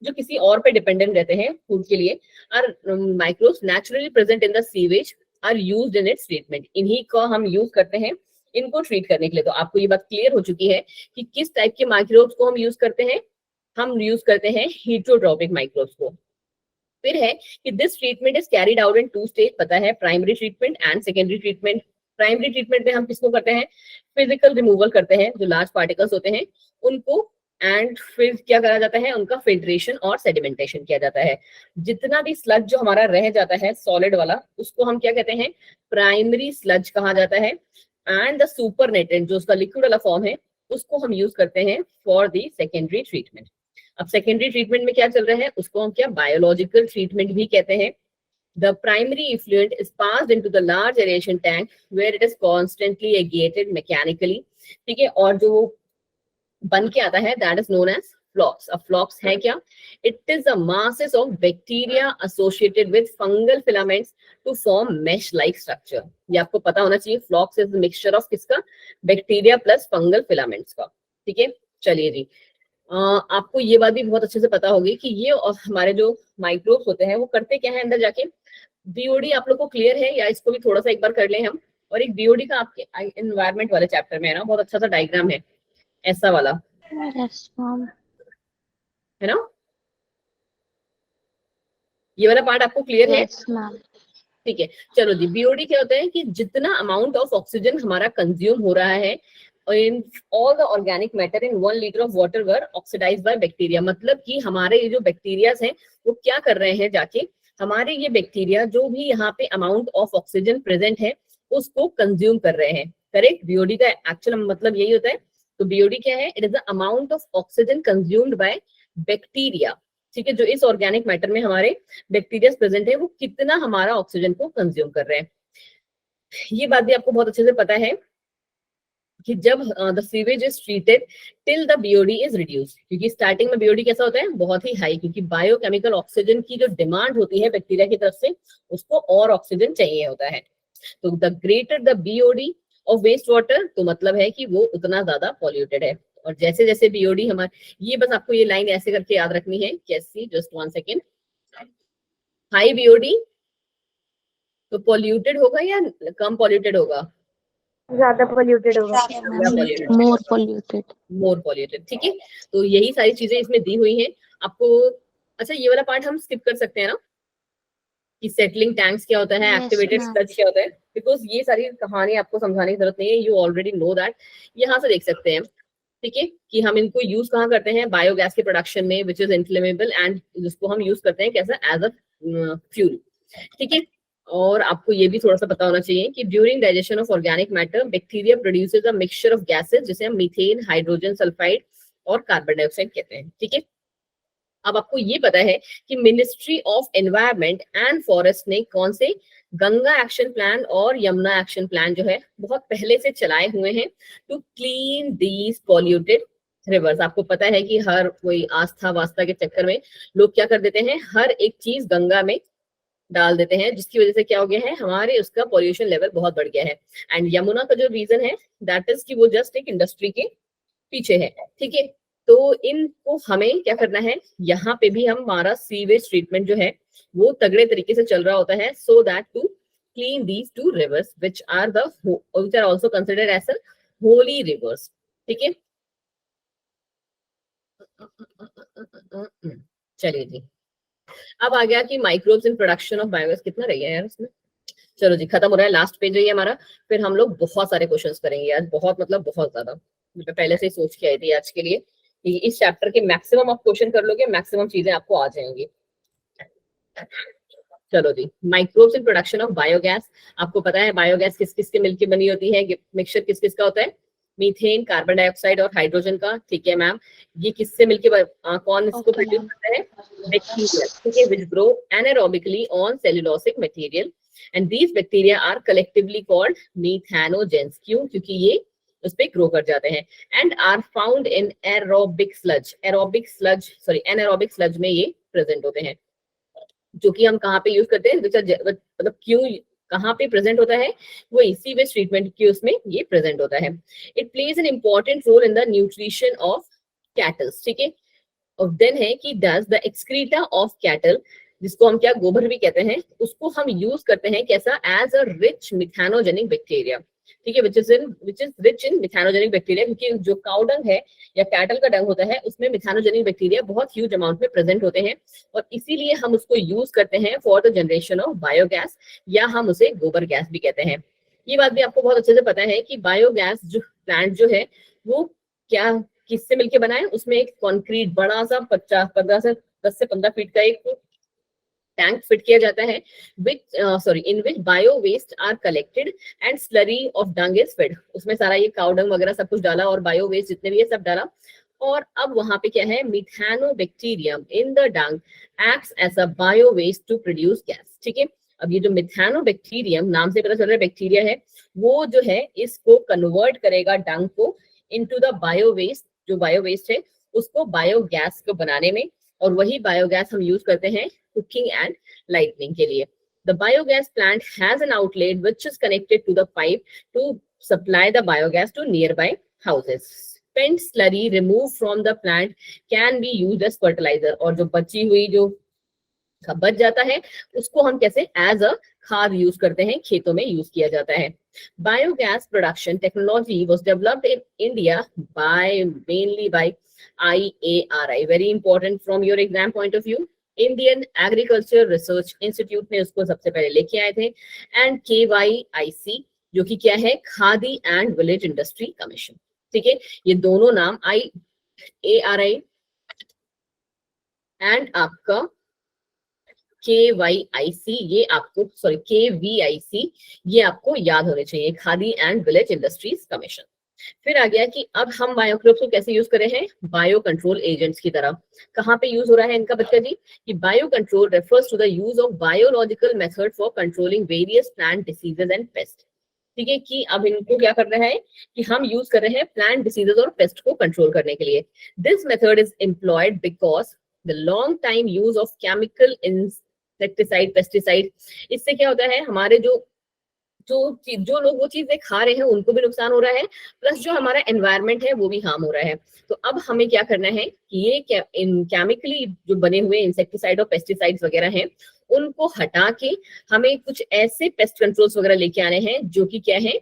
जो किसी और पे डिपेंडेंट रहते हैं फूड के लिए, are microbes naturally present in the sewage are used in its treatment, इन्हीं को हम यूज करते हैं इनको ट्रीट करने के लिए। तो आपको ये बात क्लियर हो चुकी है कि किस टाइप के माइक्रोब्स को हम यूज करते हैं, हम यूज करते हैं हेट्रोट्रॉफिक माइक्रोब्स को। फिर है कि this treatment is carried out in 2 stage, पता है, primary treatment and secondary treatment. Primary treatment में हम किसको करते हैं, फिजिकल रिमूवल करते हैं, जो लार्ज पार्टिकल्स होते हैं उनको, एंड फिर क्या करा जाता है, उनका फिल्ट्रेशन और सेडिमेंटेशन किया जाता है। जितना भी स्लज जो हमारा रह जाता है सॉलिड वाला, उसको हम क्या कहते हैं, प्राइमरी स्लज कहा जाता है। एंड द सुपरनेटेंट जो उसका लिक्विड वाला फॉर्म है, उसको हम यूज करते हैं फॉर द सेकेंडरी ट्रीटमेंट। अब सेकेंडरी ट्रीटमेंट में क्या चल रहा है, उसको हम क्या बायोलॉजिकल ट्रीटमेंट भी कहते हैं। The primary effluent is passed into the large aeration tank where it is constantly aerated mechanically, ठीक है। और जो बन के आता है that is known as flocks. अब flocks है क्या, it is the masses of bacteria associated with fungal filaments to form mesh like structure। ये आपको पता होना चाहिए, flocks is the mixture of किसका, बैक्टीरिया प्लस फंगल फिलामेंट्स का, ठीक है। चलिए जी, आपको ये बात भी बहुत अच्छे से पता होगी कि ये हमारे जो माइक्रोब्स होते हैं वो करते क्या है अंदर जाके। बीओडी आप लोग को क्लियर है, या इसको भी थोड़ा सा एक बार कर लें हम। और एक बीओडी का आपके एनवायरनमेंट वाले चैप्टर में है ना, बहुत अच्छा सा डायग्राम है ऐसा वाला, है ना, ये वाला पार्ट आपको क्लियर है, ठीक है। चलो जी, बीओडी क्या होता है कि जितना अमाउंट ऑफ ऑक्सीजन हमारा कंज्यूम हो रहा है in all the organic matter in 1 liter of water were oxidized by bacteria, मतलब कि हमारे ये जो बैक्टीरिया हैं वो क्या कर रहे हैं, जाके हमारे ये बैक्टीरिया जो भी यहाँ पे अमाउंट ऑफ ऑक्सीजन प्रेजेंट है उसको कंज्यूम कर रहे हैं, करेक्ट। बीओडी का एक्चुअल मतलब यही होता है। तो बीओडी क्या है, it is the amount of oxygen consumed by bacteria, ठीक है। जो इस ऑर्गेनिक मैटर में हमारे बैक्टीरिया प्रेजेंट है वो कितना हमारा ऑक्सीजन को कंज्यूम कर रहे हैं। ये बात भी आपको बहुत अच्छे से पता है कि जब the sewage is treated till the BOD is reduced, क्योंकि स्टार्टिंग में बीओडी कैसा होता है, बहुत ही हाई, क्योंकि बायोकेमिकल ऑक्सीजन की जो डिमांड होती है बैक्टीरिया की तरफ से, उसको और ऑक्सीजन चाहिए होता है। तो the greater the BOD of waste water, तो मतलब है कि वो उतना ज्यादा पॉल्यूटेड है। और जैसे जैसे बीओडी हमारे, ये बस आपको ये लाइन ऐसे करके याद रखनी है, कैसी, जस्ट 1 सेकेंड। हाई बीओडी तो पॉल्यूटेड होगा या कम पॉल्यूटेड होगा, ज्यादा पोल्यूटेड होगा, मोर पॉल्यूटेड, ठीक है। तो यही सारी चीजें इसमें दी हुई हैं आपको। अच्छा, ये वाला पार्ट हम स्किप कर सकते हैं ना, कि सेटलिंग टैंक्स क्या होता है, एक्टिवेटेड स्लज क्या होता है, बिकॉज ये सारी कहानी आपको समझाने की जरूरत नहीं है, यू ऑलरेडी नो दैट। यहाँ से देख सकते हैं, ठीक है, कि हम इनको यूज कहाँ करते हैं, बायोगैस के प्रोडक्शन में, विच इज इनफ्लेमेबल, एंड जिसको हम यूज करते हैं कैसा, एज अ फ्यूल, ठीक है। और आपको ये भी थोड़ा सा पता होना चाहिए कि during digestion of organic matter bacteria produces a mixture of gases, जिसे हम मीथेन, हाइड्रोजन सल्फाइड और कार्बन डाइऑक्साइड कहते हैं, ठीक है। अब आपको ये पता है कि ministry of environment and forest ने कौन से गंगा एक्शन प्लान और यमुना एक्शन प्लान जो है बहुत पहले से चलाए हुए हैं to clean these polluted rivers. आपको पता है कि हर कोई आस्था वास्ता के चक्कर में लोग क्या कर देते हैं, हर एक चीज गंगा में डाल देते हैं, जिसकी वजह से क्या हो गया है, हमारे उसका पॉल्यूशन लेवल बहुत बढ़ गया है। एंड यमुना का जो रीजन है दैट इज कि वो जस्ट एक इंडस्ट्री के पीछे है, ठीक है। तो इनको हमें क्या करना है, यहाँ पे भी हम हमारा सीवेज ट्रीटमेंट जो है वो तगड़े तरीके से चल रहा होता है, so that to clean these 2 rivers which are also considered as holy rivers, ठीक है। चलिए जी, अब आ गया कि microbes in production of biogas, कितना रह गया यार इसमें। चलो जी, खत्म हो रहा है, लास्ट पेज है ये हमारा। फिर हम लोग बहुत सारे क्वेश्चंस करेंगे आज, बहुत मतलब बहुत ज्यादा। मैं पहले से ही सोच के आई थी आज के लिए कि इस चैप्टर के मैक्सिमम आप क्वेश्चन कर लोगे, मैक्सिमम चीजें आपको आ जाएंगी। चलो जी, microbes in production of biogas, आपको पता है बायोगैस किस किस के मिलकर बनी होती है, मिक्सचर किस किस का होता है, मीथेन, कार्बन डाइऑक्साइड और हाइड्रोजन का, ठीक है मैम। ये किससे मिलकर कौन इसको प्रोड्यूस करता है, बैक्टीरिया, ठीक है, which grow anaerobically on cellulosic material, and these bacteria are collectively called methanogens. क्यों, क्योंकि ये उस पे ग्रो कर जाते हैं, and are found in aerobic sludge, aerobic sludge में ये प्रेजेंट होते हैं। जो कि हम कहाँ पे यूज करते हैं, मतलब क्यों कहाँ पे प्रेजेंट होता है, वो इसी वेस्ट ट्रीटमेंट के उसमें ये प्रेजेंट होता है। It plays an important role in the nutrition of cattles, ठीक है। और देन है कि does the excreta of cattle, जिसको हम क्या गोबर भी कहते हैं, उसको हम यूज करते हैं कैसा, as a rich methanogenic bacteria, ठीक है, which is rich in methanogenic bacteria, क्योंकि जो काउ डंग है या कैटल का डंग होता है उसमें मिथेनोजेनिक बैक्टीरिया बहुत ह्यूज अमाउंट में प्रेजेंट होते हैं, और इसीलिए हम उसको यूज करते हैं for the generation of biogas, या हम उसे गोबर गैस भी कहते हैं। ये बात भी आपको बहुत अच्छे से पता है कि बायोगैस जो प्लांट जो है वो क्या किससे मिलके बना है, उसमें एक कॉन्क्रीट बड़ा सा 10 से 15 फीट का एक टैंक फिट किया जाता है, in which bio waste are collected and slurry of dung is fed। उसमें सारा ये काउ डंग वगैरह सब कुछ डाला और बायो वेस्ट जितने भी है सब डाला, और अब वहां पे क्या है, methanobacterium in the dung acts as a bio waste to produce gas, ठीक है। अब ये जो मिथेनोबैक्टीरियम, नाम से पता चल रहा है बैक्टीरिया है, वो जो है इसको कन्वर्ट करेगा डंग को इनटू द बायो वेस्ट, जो बायो वेस्ट है उसको बायोगैस को बनाने में, और वही बायोगैस हम यूज करते हैं कुकिंग एंड लाइटनिंग के लिए। The biogas plant has an outlet which is connected to the pipe to supply the biogas to nearby houses. Spent slurry removed from the plant can be used as fertilizer। और जो बची हुई जो बच जाता है उसको हम कैसे एज अ खाद यूज करते हैं, खेतों में यूज किया जाता है। Biogas production technology was developed in India mainly by IARI, very important from your exam point of view। Indian agriculture research institute ने उसको सबसे पहले लेके आए थे, एंड KYIC जो कि क्या है, khadi and village industry commission, ठीक है। ये दोनों नाम IARI एंड आपका KYIC, ये आपको KVIC, ये आपको याद होने चाहिए, khadi and village industries commission. फिर आ गया कि अब हम बायोक्रोप्स को कैसे यूज कर रहे हैं, बायो कंट्रोल एजेंट्स की तरह। कहाँ पे यूज हो रहा है इनका बच्चा जी, कि bio control refers to the use of biological method for controlling various plant diseases and pest, ठीक है। कि अब इनको क्या कर रहा है कि हम यूज कर रहे हैं प्लांट डिसीजेज और पेस्ट को कंट्रोल करने के लिए। This method is employed because the long time use of chemical insecticide pesticide, इससे क्या होता है, हमारे जो लोग वो चीजें खा रहे हैं उनको भी नुकसान हो रहा है, प्लस जो हमारा एनवायरनमेंट है वो भी हार्म हो रहा है। तो अब हमें क्या करना है कि ये केमिकली जो बने हुए इंसेक्टिसाइड और पेस्टिसाइड्स वगैरह हैं उनको हटा के हमें कुछ ऐसे पेस्ट कंट्रोल्स वगैरह लेके आने हैं जो कि क्या है,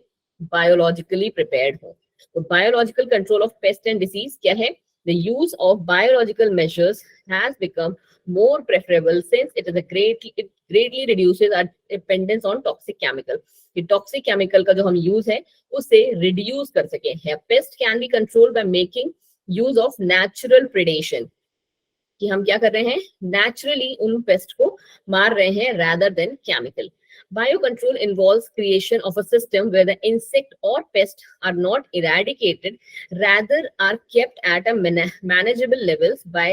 बायोलॉजिकली प्रिपेयर्ड हो। तो biological control of paste and disease क्या है, the use of biological measures has become more preferable since it greatly reduces our dependence on toxic chemical। कि टॉक्सिक केमिकल का जो हम यूज है उसे रिड्यूस कर सके हैं। Paste can be controlled by making use of natural predation, कि हम क्या कर रहे हैं, नेचुरली उन पेस्ट को मार रहे हैं rather than chemical। Biocontrol involves creation of a system where the insect or pest are not eradicated, rather are kept at a manageable levels by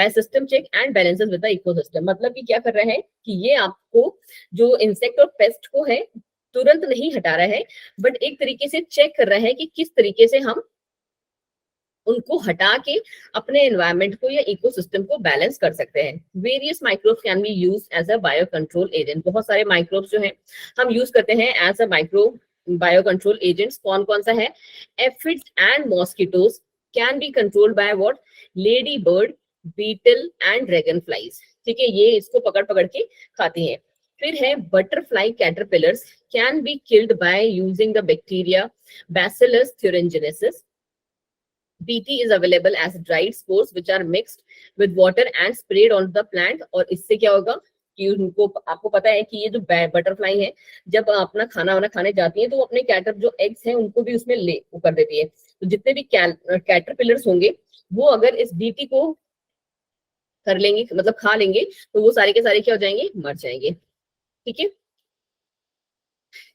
system check and balances with the ecosystem. मतलब कि क्या कर रहा है कि ये आपको जो इंसेक्ट और पेस्ट को है तुरंत नहीं हटा रहा है, बट एक तरीके से चेक कर रहा है कि किस तरीके से हम उनको हटा के अपने एनवायरनमेंट को या इकोसिस्टम को बैलेंस कर सकते हैं। Various microbes can be used as a bio control agent. बहुत सारे माइक्रोब्स जो हैं हम यूज करते हैं as a bio control agents. कौन कौन सा है, aphids and mosquitoes can be controlled by what, lady bird, beetle and dragon flies, ठीक है, ये इसको पकड़ पकड़ के खाती हैं। फिर है butterfly caterpillars can be killed by using the bacteria Bacillus thuringiensis। BT is available as dried spores which are mixed with water and sprayed on the plant। और इससे क्या होगा कि उनको, आपको पता है कि ये जो बटरफ्लाई है जब अपना खाना वाना खाने जाती है तो अपने कैटर जो एग्स हैं उनको भी उसमें ले कर देती है। तो जितने भी कैटरपिलर्स होंगे वो अगर इस BT को कर लेंगे, मतलब खा लेंगे, तो वो सारे के सारे क्या हो जाएंगे, मर जाएंगे, ठीक है।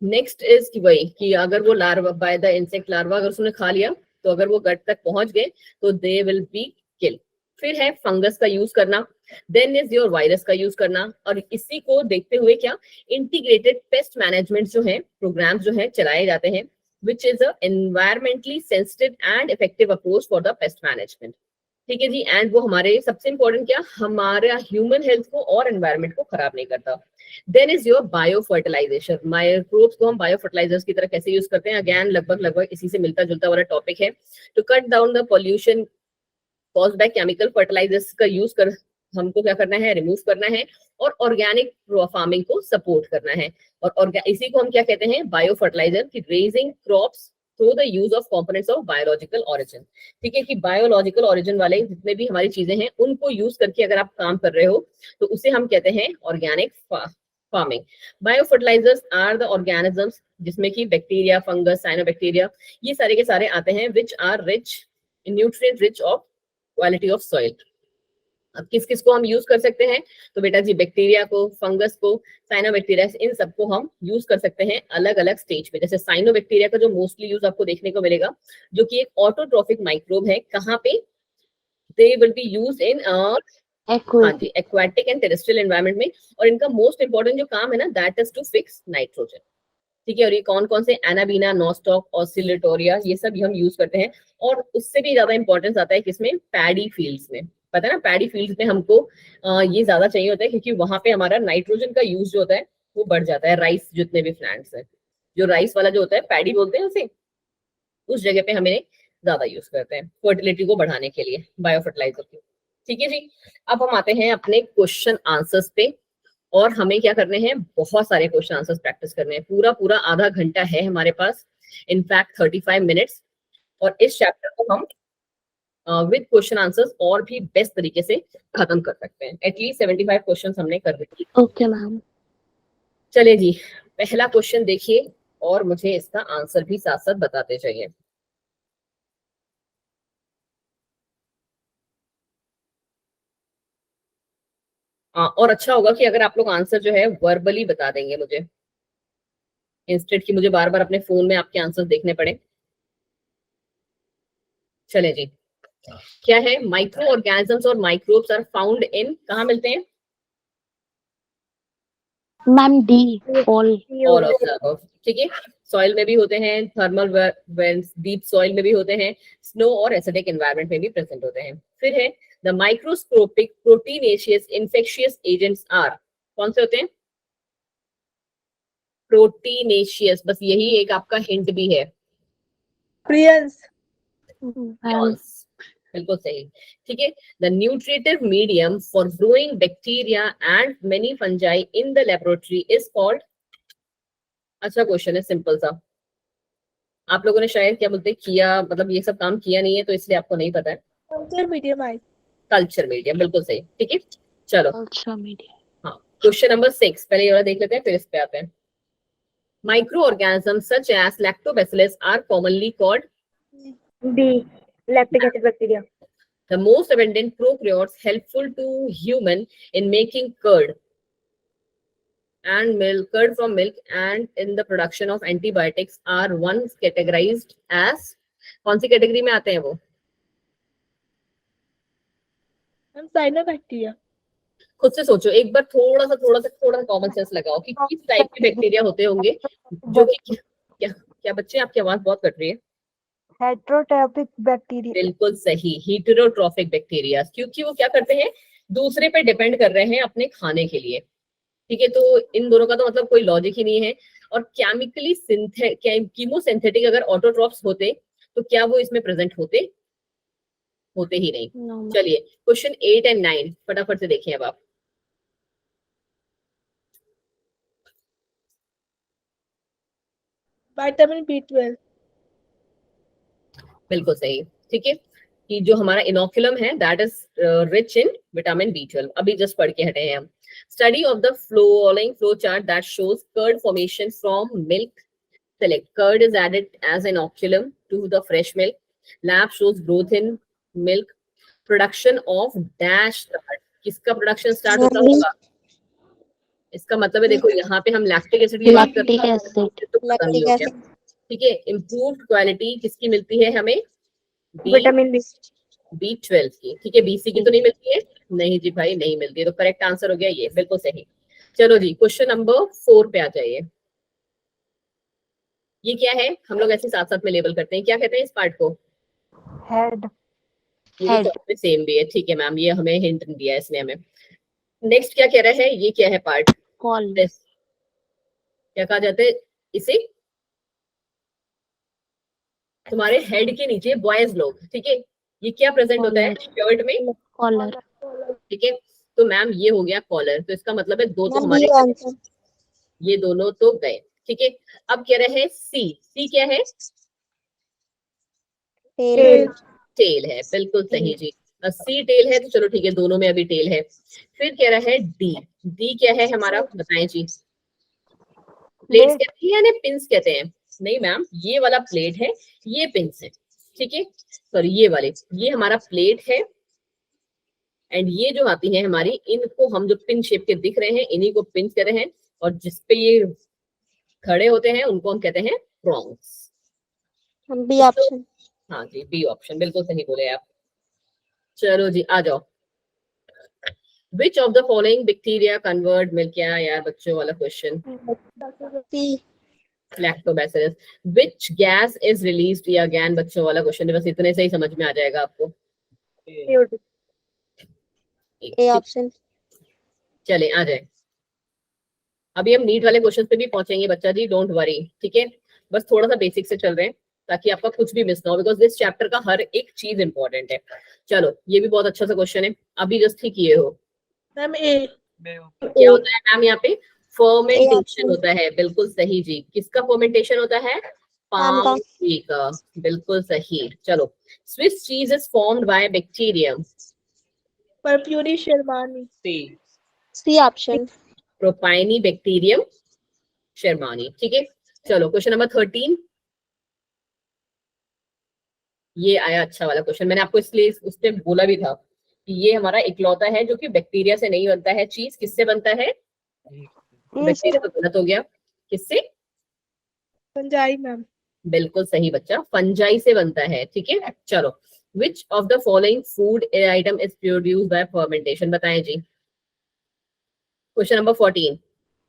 नेक्स्ट इज कि वही कि अगर वो larva by the insect larva अगर उसने खा लिया तो अगर वो गट तक पहुंच गए तो दे विल बी किल। फिर है फंगस का यूज करना, देन इज योर वायरस का यूज करना, और इसी को देखते हुए क्या इंटीग्रेटेड पेस्ट मैनेजमेंट जो है प्रोग्राम जो है चलाए जाते हैं, which is a environmentally sensitive and effective approach for the pest management, ठीक है जी। एंड वो हमारे सबसे इंपॉर्टेंट क्या, हमारा ह्यूमन हेल्थ को और एनवायरनमेंट को खराब नहीं करता। Then is your bio fertilisation. Microbes को हम बायो फर्टिलाइजर्स की तरह कैसे यूज करते हैं, अगेन लगभग इसी से मिलता जुलता वाला टॉपिक है। To cut down the pollution caused by chemical fertilisers का यूज कर हमको क्या करना है, रिमूव करना है, और ऑर्गेनिक फार्मिंग को सपोर्ट करना है। और इसी को हम क्या कहते हैं, बायो फर्टिलाइजर की raising crops through the use of components of biological origin. ठीक है, कि बायोलॉजिकल ऑरिजिन वाले जितने भी हमारी चीजें हैं उनको यूज करके अगर आप काम कर रहे हो तो उसे हम कहते हैं organic farming. Bio fertilisers are the organisms जिसमें कि बैक्टीरिया, फंगस, साइनोबैक्टीरिया, ये सारे के सारे आते हैं, which are rich in nutrient rich of quality of soil. अब किस किस को हम यूज कर सकते हैं, तो बेटा जी बैक्टीरिया को, फंगस को, साइनोबैक्टीरिया, इन सबको हम यूज कर सकते हैं अलग अलग स्टेज पे। जैसे साइनोबैक्टीरिया का जो मोस्टली यूज आपको देखने को मिलेगा, जो कि एक ऑटोट्रॉफिक माइक्रोब है, कहाँ पे, they will be use in हाँ जी, एक्वाटिक एंड टेरेस्ट्रियल एनवायरनमेंट में। और इनका मोस्ट इंपॉर्टेंट जो काम है ना, that is to fix nitrogen. ठीक है, और ये कौन कौन से, एनाबीना, नॉस्टॉक, ऑसिलेटोरिया, ये सब हम यूज करते हैं। और उससे भी ज्यादा इंपॉर्टेंस आता है किसमें, पैडी फील्ड्स में। पता है ना, पैडी फील्ड्स में हमको ये ज्यादा चाहिए होता है, क्योंकि वहां पे हमारा नाइट्रोजन का यूज जो होता है वो बढ़ जाता है। राइस जितने भी प्लांट्स है, जो राइस वाला जो होता है, पैडी बोलते हैं उसे, उस जगह पे हमें ज्यादा यूज करते हैं फर्टिलिटी को बढ़ाने के लिए बायो फर्टिलाइजर की। ठीक है जी। अब हम आते हैं अपने क्वेश्चन आंसर्स पे, और हमें क्या करने हैं, बहुत सारे क्वेश्चन आंसर्स प्रैक्टिस करने हैं। पूरा पूरा आधा घंटा है हमारे पास, इनफैक्ट 35 मिनट्स, और इस चैप्टर को हम विद क्वेश्चन आंसर्स और भी बेस्ट तरीके से खत्म कर सकते हैं। एटलीस्ट 75 क्वेश्चन हमने कर दिए। Okay ma'am. चलिए जी, पहला क्वेश्चन देखिए और मुझे इसका आंसर भी साथ साथ बताते जाइए। और अच्छा होगा कि अगर आप लोग आंसर जो है वर्बली बता देंगे मुझे, इंस्टेड कि मुझे बार बार अपने फोन में आपके आंसर देखने पड़े। चले जी, क्या है, माइक्रो ऑर्गेनिजम्स और माइक्रोब्स आर फाउंड इन, कहाँ मिलते हैं, ma'am D, all all of the above. ठीक है, सॉइल में भी होते हैं, थर्मल वेंट्स, डीप सॉइल में भी होते हैं, स्नो और एसिडिक एनवायरनमेंट में भी प्रेजेंट होते हैं। फिर है the microscopic proteinaceous infectious agents are, कौन से होते हैं, प्रोटीनेशियस, बस यही एक आपका हिंट भी है। प्रियंस। बिल्कुल सही। ठीक है, the nutritive medium for growing bacteria and many fungi in the laboratory is called, अच्छा क्वेश्चन है, सिंपल सा। आप लोगों ने शायद क्या बोलते हैं, किया, मतलब ये सब काम किया नहीं है तो इसलिए आपको नहीं पता है। Culture medium I. Culture medium, बिल्कुल सही। ठीक है, चलो कल्चर मीडियम। हाँ, क्वेश्चन नंबर 6 पहले ये वाला देख लेते हैं, फिर इस पे आते हैं। Micro organism such as lactobacillus are commonly called, the, lactic acid bacteria. the most abundant prokaryotes helpful to human in making curd and milk, curd from milk, and in the production of antibiotics are once categorized as, कौन सी category में आते हैं वो, हम cyanobacteria. खुद से सोचो एक बार, थोड़ा सा कॉमन सेंस लगाओ कि किस टाइप के बैक्टीरिया होते होंगे, जो कि क्या क्या बच्चे, आपकी आवाज बहुत कट रही है। Heterotrophic bacteria. बिल्कुल सही, हीटेरोट्रॉफिक बैक्टीरिया, क्योंकि वो क्या करते हैं, दूसरे पे डिपेंड कर रहे हैं अपने खाने के लिए। ठीक है, तो इन दोनों का तो मतलब कोई लॉजिक ही नहीं है। और केमिकली कीमोसिंथेटिक अगर ऑटोट्रॉप्स होते तो क्या वो इसमें प्रेजेंट होते, होते ही नहीं। No, चलिए क्वेश्चन 8 एंड 9 फटाफट से देखिए अब आप। Vitamin B12। बिल्कुल सही। ठीक है, कि जो हमारा इनोकुलम है that is rich in vitamin B12, अभी जस्ट पढ़ के हटे हैं हम। Study of the following flow chart that shows curd formation from milk, select curd is added as inoculum to the fresh milk, lab shows growth in milk, production of dash start, किसका production start होता होगा, इसका मतलब है देखो यहाँ पे हम लैक्टिक एसिड की बात करते हैं तो खत्म ही हो गया। ठीक है, इम्प्रूव्ड क्वालिटी किसकी मिलती है हमें, विटामिन B12 की। ठीक है, BC की तो नहीं मिलती है, नहीं जी भाई नहीं मिलती है, तो करेक्ट आंसर हो गया ये, बिल्कुल सही। चलो जी, क्वेश्चन नंबर 4 पे आ जाइए। ये क्या है, हम लोग ऐसे साथ साथ में लेबल करते हैं, क्या कहते हैं इस पार्ट को, हेड। Head. में सेम भी है, ठीक है मैम, ये हमें हिंट दिया है इसने हमें। नेक्स्ट क्या कह रहा है, ये क्या है पार्ट, Call. क्या कहा जाता है इसे, तुम्हारे हेड के नीचे बॉयज लोग, ठीक है, ये क्या प्रेजेंट होता है शर्ट में, Collar. ठीक है, तो मैम ये हो गया कॉलर, तो इसका मतलब है दो तो Ma'am, हमारे B answer. ये दोनों तो गए, ठीक है। अब कह रहे हैं सी, सी क्या है, Tail. टेल है, बिल्कुल सही जी, सी टेल है, तो चलो ठीक है, दोनों में अभी टेल है। फिर कह रहा है डी, डी क्या है हमारा, बताएं जी, प्लेट्स Blade. कहते हैं या नहीं पिंस कहते हैं, नहीं मैम ये वाला प्लेट है, ये पिंस है, ठीक है, सॉरी ये वाले, ये हमारा प्लेट है, एंड ये जो आती है हमारी, इनको हम जो पिन शेप के दिख रहे हैं इन्हीं को पिंस कह रहे हैं, और जिसपे ये खड़े होते हैं उनको हम कहते हैं प्रॉन्ग्स। Ma'am, B option. हाँ जी, बी ऑप्शन बिल्कुल सही बोले आप। चलो जी आ जाओ, विच of the following bacteria convert milk, क्या यार बच्चों वाला question, C. Lactobacillus, which gas is released, या अगेन बच्चों वाला क्वेश्चन है, बस इतने से ही समझ में आ जाएगा आपको। A option. चले आ जाए, अभी हम नीट वाले क्वेश्चन पे भी पहुंचेंगे बच्चा जी, डोंट वरी, ठीक है, बस थोड़ा सा बेसिक से चल रहे हैं ताकि आपका कुछ भी मिस ना हो, बिकॉज दिस चैप्टर का हर एक चीज इंपॉर्टेंट है। चलो ये भी बहुत अच्छा सा क्वेश्चन है, अभी जस्ट ही किए हो, मैम ए। क्या होता है मैम यहाँ पे, फर्मेंटेशन option. होता है, बिल्कुल सही जी, किसका फर्मेंटेशन होता है, आम का। पाम ट्री का, बिल्कुल सही। चलो, Swiss cheese is formed by bacterium, परफ्यूरी shermanii. C option. Propionibacterium shermanii, ठीक है। चलो क्वेश्चन नंबर 13, ये आया अच्छा वाला क्वेश्चन, मैंने आपको इसलिए उसने बोला भी था कि ये हमारा इकलौता है जो कि बैक्टीरिया से नहीं बनता है, चीज किससे बनता है, बैक्टीरिया तो गलत हो गया, किससे, फंजाई मैम। बिल्कुल सही बच्चा, फंजाई से बनता है, ठीक है। चलो, which of the following food item is produced by fermentation, बताएं जी। Question number 14,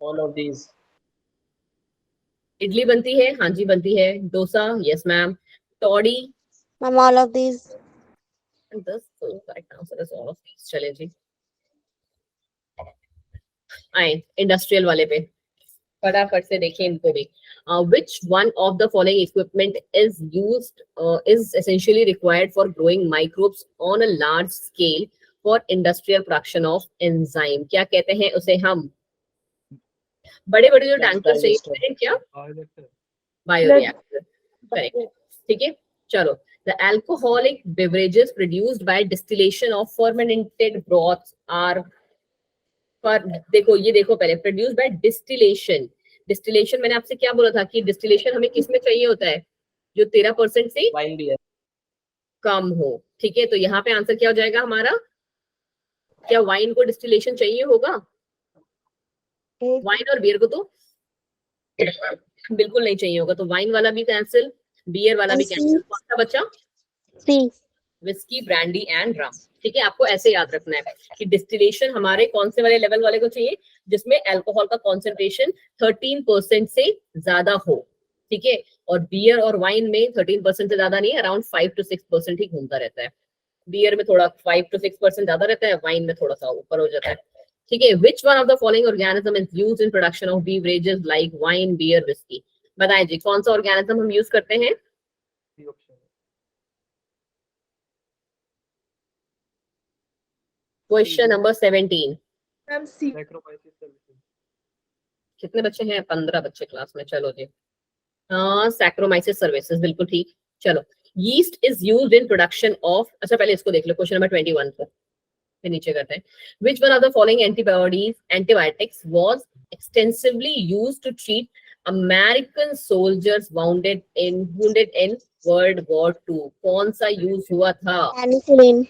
All of these. Idli बनती है, हाँ जी बनती है, dosa, yes ma'am, toddy, Ma'am, all of these. Correct answer is all of these. चले जी आए इंडस्ट्रियल वाले पे, फटाफट से देखें इनको भी। Which one of the following equipment is used is essentially required for growing microbes on a large scale for industrial production of enzyme, क्या कहते हैं उसे हम, बड़े बड़े जो टैंकर चाहिए होते हैं, क्या, बायोरिएक्टर, करेक्ट, ठीक है। चलो, the alcoholic beverages produced by distillation of fermented broths are, पर देखो ये देखो पहले, प्रोड्यूस बाय डिस्टिलेशन, डिस्टिलेशन मैंने आपसे क्या बोला था कि डिस्टिलेशन हमें किस में चाहिए होता है, जो 13% से Wine beer. कम हो, ठीक है, तो यहाँ पे आंसर क्या हो जाएगा हमारा, क्या वाइन को डिस्टिलेशन चाहिए होगा, वाइन और बियर को तो बिल्कुल नहीं चाहिए होगा, तो वाइन वाला भी कैंसिल, बियर वाला भी कैंसिल, कौन सा बचा, C. विस्की, ब्रांडी एंड रम, ठीक है। आपको ऐसे याद रखना है कि डिस्टिलेशन हमारे कौन से वाले लेवल वाले को चाहिए, जिसमें अल्कोहल का कॉन्सेंट्रेशन 13% से ज्यादा हो, ठीक है, और बियर और वाइन में 13% से ज्यादा नहीं, अराउंड 5 to 6% ही घूमता रहता है, बियर में थोड़ा 5 to 6% ज्यादा रहता है, वाइन में थोड़ा सा ऊपर हो जाता है, ठीक है। Which one of the following organism is used in production of beverages like wine, beer, whisky, बताएं जी कौन सा ऑर्गेनिज्म हम यूज करते हैं, The option. Question number 17, ma'am C. Saccharomyces cerevisiae. कितने बच्चे हैं, 15 बच्चे क्लास में, चलो जी, हाँ सैक्रोमाइसिस सर्विसेज, बिल्कुल ठीक। चलो, yeast is used in production of, अच्छा पहले इसको देख लो, क्वेश्चन नंबर 21 को फिर नीचे करते हैं, which one of the following antibiotics was extensively used to treat American soldiers wounded in world war 2, कौन सा यूज हुआ था, Penicillin.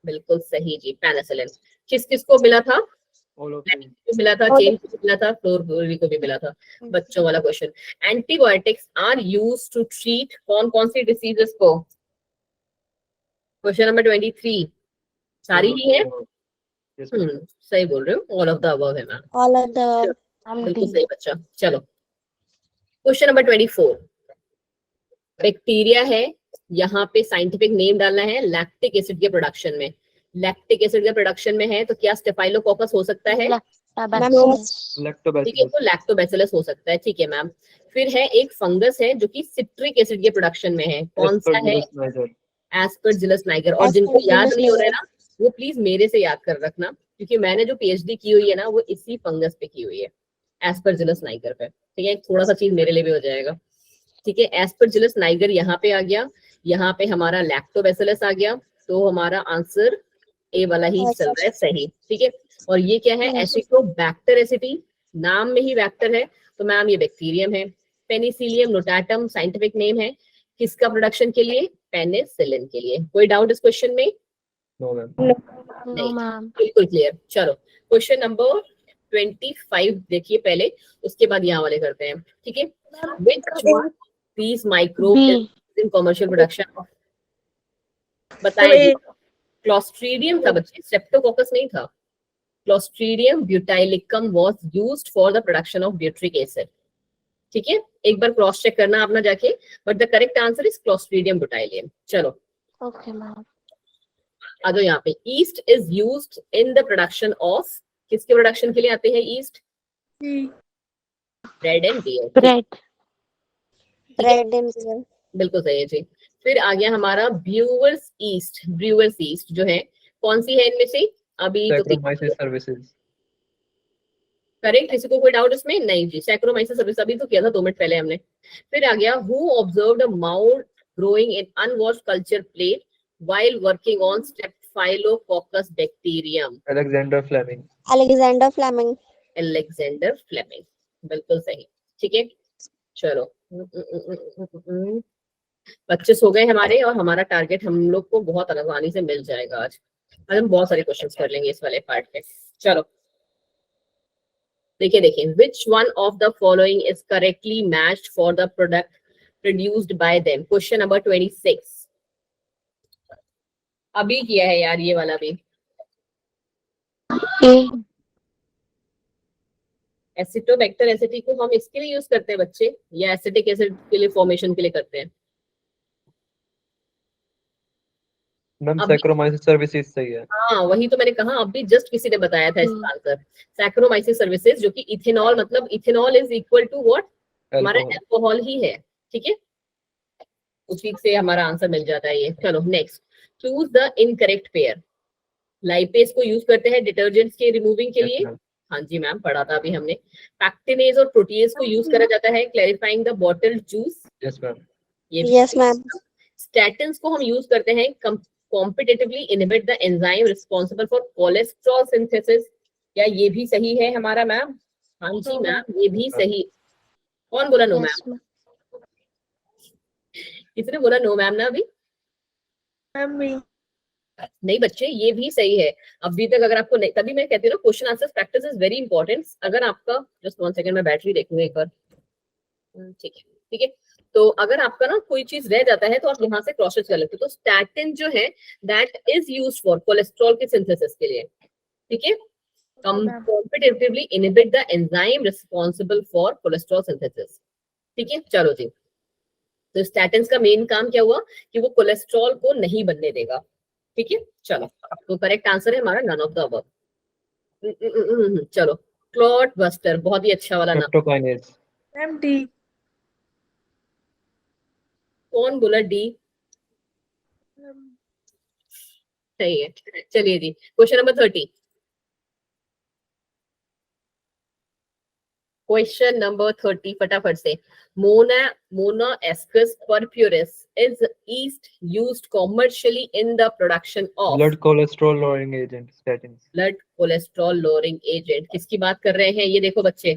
बिल्कुल सही जी, पेनिसिलिन, किस किस को मिला था, All of these. को मिला था, चेन को मिला था, फ्लोरबोरी को भी मिला था, बच्चों वाला question. Antibiotics are used to treat कौन कौन सी डिसीजेस को, क्वेश्चन नंबर 23, सारी ही है, Yes, ma'am. सही बोल रहे हो, ऑल ऑफ द अबव है ma'am, All of the. I'm बिल्कुल D. सही बच्चा। चलो, क्वेश्चन नंबर 24, बैक्टीरिया है, यहाँ पे साइंटिफिक नेम डालना है लैक्टिक एसिड के प्रोडक्शन में। लैक्टिक एसिड के प्रोडक्शन में है तो क्या स्टेफाइलोकोकस हो सकता है? ठीक है, तो लैक्टोबैसिलस हो सकता है। ठीक है मैम। फिर है एक फंगस है जो कि सिट्रिक एसिड के प्रोडक्शन में है, कौन सा है? Aspergillus Niger. और जिनको याद नहीं हो रहा है ना वो प्लीज मेरे से याद कर रखना, क्योंकि मैंने जो पीएचडी की हुई है ना वो इसी फंगस पे की हुई है, एस्परजिलस नाइगर पे। ठीक है, थोड़ा सा चीज मेरे लिए भी हो जाएगा। ठीक है, एस्परजिलस नाइगर यहाँ पे आ गया, यहाँ पे हमारा लैक्टोबैसिलस आ गया, तो हमारा आंसर ए वाला ही चल रहा है सही। ठीक है, और ये क्या है? एसिटोबैक्टर एसिटी, नाम में ही बैक्टर है तो मैम ये बैक्टीरियम है। पेनिसिलियम नोटाटम साइंटिफिक नेम है, किसका प्रोडक्शन के लिए? पेनिसिलिन के लिए। कोई डाउट इस क्वेश्चन में? No ma'am. नहीं, बिल्कुल क्लियर। चलो क्वेश्चन नंबर 25 देखिए पहले, उसके बाद यहाँ वाले करते हैं। ठीक है, which one of these microbes is in commercial production? बताइए। क्लोस्ट्रीडियम था बच्चे, स्ट्रेप्टोकोकस नहीं था। Clostridium butylicum was used for the production of butyric acid. ठीक है, एक बार क्रॉस चेक करना अपना जाके, but the correct answer is clostridium butylium. चलो ओके मैम। आ जाओ यहाँ पे। Yeast is used in the production of, किसके प्रोडक्शन के लिए आते हैं yeast? Bread and beer. Bread and beer, बिल्कुल सही है जी। फिर आ गया हमारा ब्रूअर्स ईस्ट। ब्रूअर्स ईस्ट जो है कौन सी है इनमें से? अभी तो सैक्रोमाइसिस सर्विसेज। करेक्ट, किसी को कोई डाउट इसमें? नहीं जी, सैक्रोमाइसिस सर्विस अभी तो किया था 2 मिनट पहले हमने। फिर आ गया who observed a mould growing in unwashed culture plate while working on staphylococcus bacterium? Alexander Fleming. Alexander Fleming. Alexander Fleming, बिल्कुल सही। ठीक है, चलो बच्चे सो गए हमारे, और हमारा टारगेट हम लोग को बहुत आसानी से मिल जाएगा आज हम बहुत सारे क्वेश्चंस कर लेंगे इस वाले पार्ट पे। चलो देखिए देखिए, which one of the following is correctly matched for the product produced by them? Question number 26 अभी किया है यार ये वाला भी। एसिटोबैक्टर एसिटी को हम इसके लिए यूज करते हैं बच्चे, या एसिटिक एसिड के लिए फॉर्मेशन के लिए करते हैं? मैम सैक्रोमाइसिस सर्विसेज सही है। हाँ वही तो मैंने कहा, अभी जस्ट किसी ने बताया था इसका आंसर सैक्रोमाइसिस सर्विसेज, जो कि इथेनॉल, मतलब ethanol is equal to what? हमारा अल्कोहल ही है। ठीक है, उसी से हमारा आंसर मिल जाता है ये। चलो next, choose the incorrect pair. Lipase को यूज करते हैं डिटर्जेंट्स के रिमूविंग के लिए। हाँ जी मैम, पढ़ा था अभी हमने। पैक्टिनेज और प्रोटीएज को यूज करा जाता है clarifying the bottled juice. Yes ma'am. Yes ma'am. Statins को हम यूज करते हैं competitively inhibit the enzyme responsible for cholesterol synthesis। क्या ये भी सही है हमारा मैम? हाँ जी मैम, ये भी सही। कौन बोला नो मैम? किसने बोला नो मैम ना अभी? नहीं बच्चे, ये भी सही है। अभी तक अगर आपको नहीं, तभी मैं कहती हूँ ना question answer practice is very important. अगर आपका, जस्ट 1 सेकंड, मैं बैटरी देखूंगी एक बार। ठीक है ठीक है, तो अगर आपका ना कोई चीज रह जाता है तो आप यहाँ से क्रॉस चेक कर लेते हो। तो स्टैटिन जो है that is used for cholesterol के सिंथेसिस के लिए। ठीक है, competitively inhibit the enzyme responsible for cholesterol synthesis। ठीक है, चलो जी। तो स्टैटिन्स का मेन काम क्या हुआ कि वो कोलेस्ट्रॉल को नहीं बनने देगा। ठीक है, चलो तो करेक्ट आंसर है हमारा नन ऑफ द अबव। चलो क्लॉट बस्टर, बहुत ही अच्छा वाला नाम। स्ट्रेप्टोकाइनेज। Ma'am D. कौन बोला डी? सही है। चलिए जी, क्वेश्चन नंबर 30। क्वेश्चन नंबर 30 फटाफट से। Monascus purpureus is yeast used commercially in the production of blood cholesterol lowering agent statins. Blood cholesterol lowering agent. किसकी बात कर रहे हैं ये देखो बच्चे,